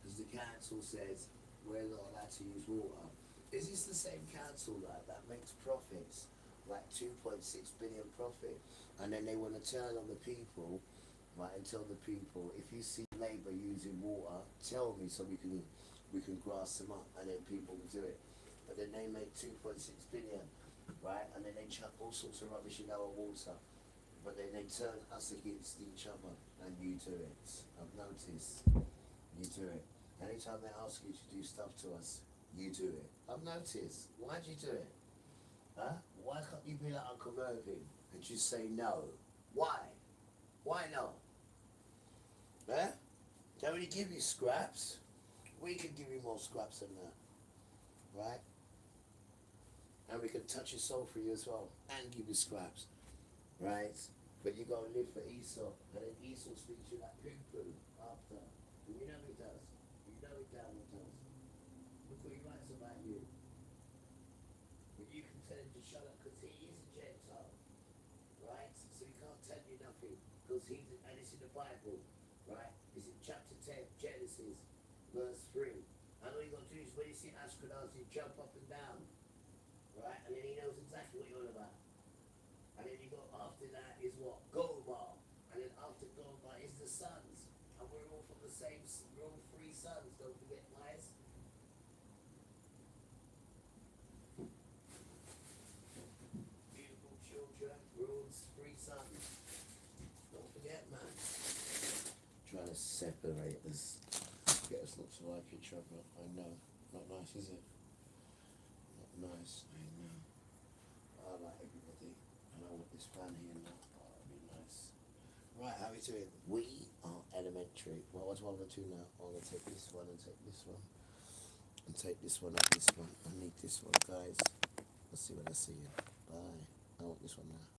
Because the council says we're not allowed to use water. Is this the same council that makes profits, like 2.6 billion profit, and then they want to turn on the people, right, and tell the people, if you see Labour using water, tell me so we can grass them up, and then people will do it. But then they make 2.6 billion, right, and then they chuck all sorts of rubbish in our water, but then they turn us against each other, and you do it. I've noticed. You do it. Anytime they ask you to do stuff to us, you do it. I've noticed. Why'd you do it? Huh? Why can't you be like Uncle Mervyn and just say no? Why? Why not? Huh? Don't really give you scraps. We can give you more scraps than that. Right? And we can touch your soul for you as well and give you scraps. Right? But you gotta live for Esau, and then Esau speaks to you like poo-poo after. And you know he does. You know he damn well does. Look what he writes about you. But you can tell him to shut up because he is a Gentile. Right? So he can't tell you nothing. Because and it's in the Bible. Right? It's in chapter 10, Genesis, verse 3. And all you got to do is when you see Ashkenazi, jump up and down. Right? And then he knows exactly what you're on about. And then you go after that is what? Gomer. And then after Gomer is the sons. And we're all from the same, we're all three sons, don't forget, guys. Beautiful children, we're all three sons. Don't forget, man. Trying to separate us. Get us not to like each other. I know. Not nice, is it? Not nice, I know. I like everybody. And I want this fan here now. Oh, that'd be nice. Right, how are we doing? We are elementary. Well, what's one of the two now? I'm going to take this one and take this one. And take this one and this one. I need this one, guys. Let's see when I see you. Bye. I want this one now.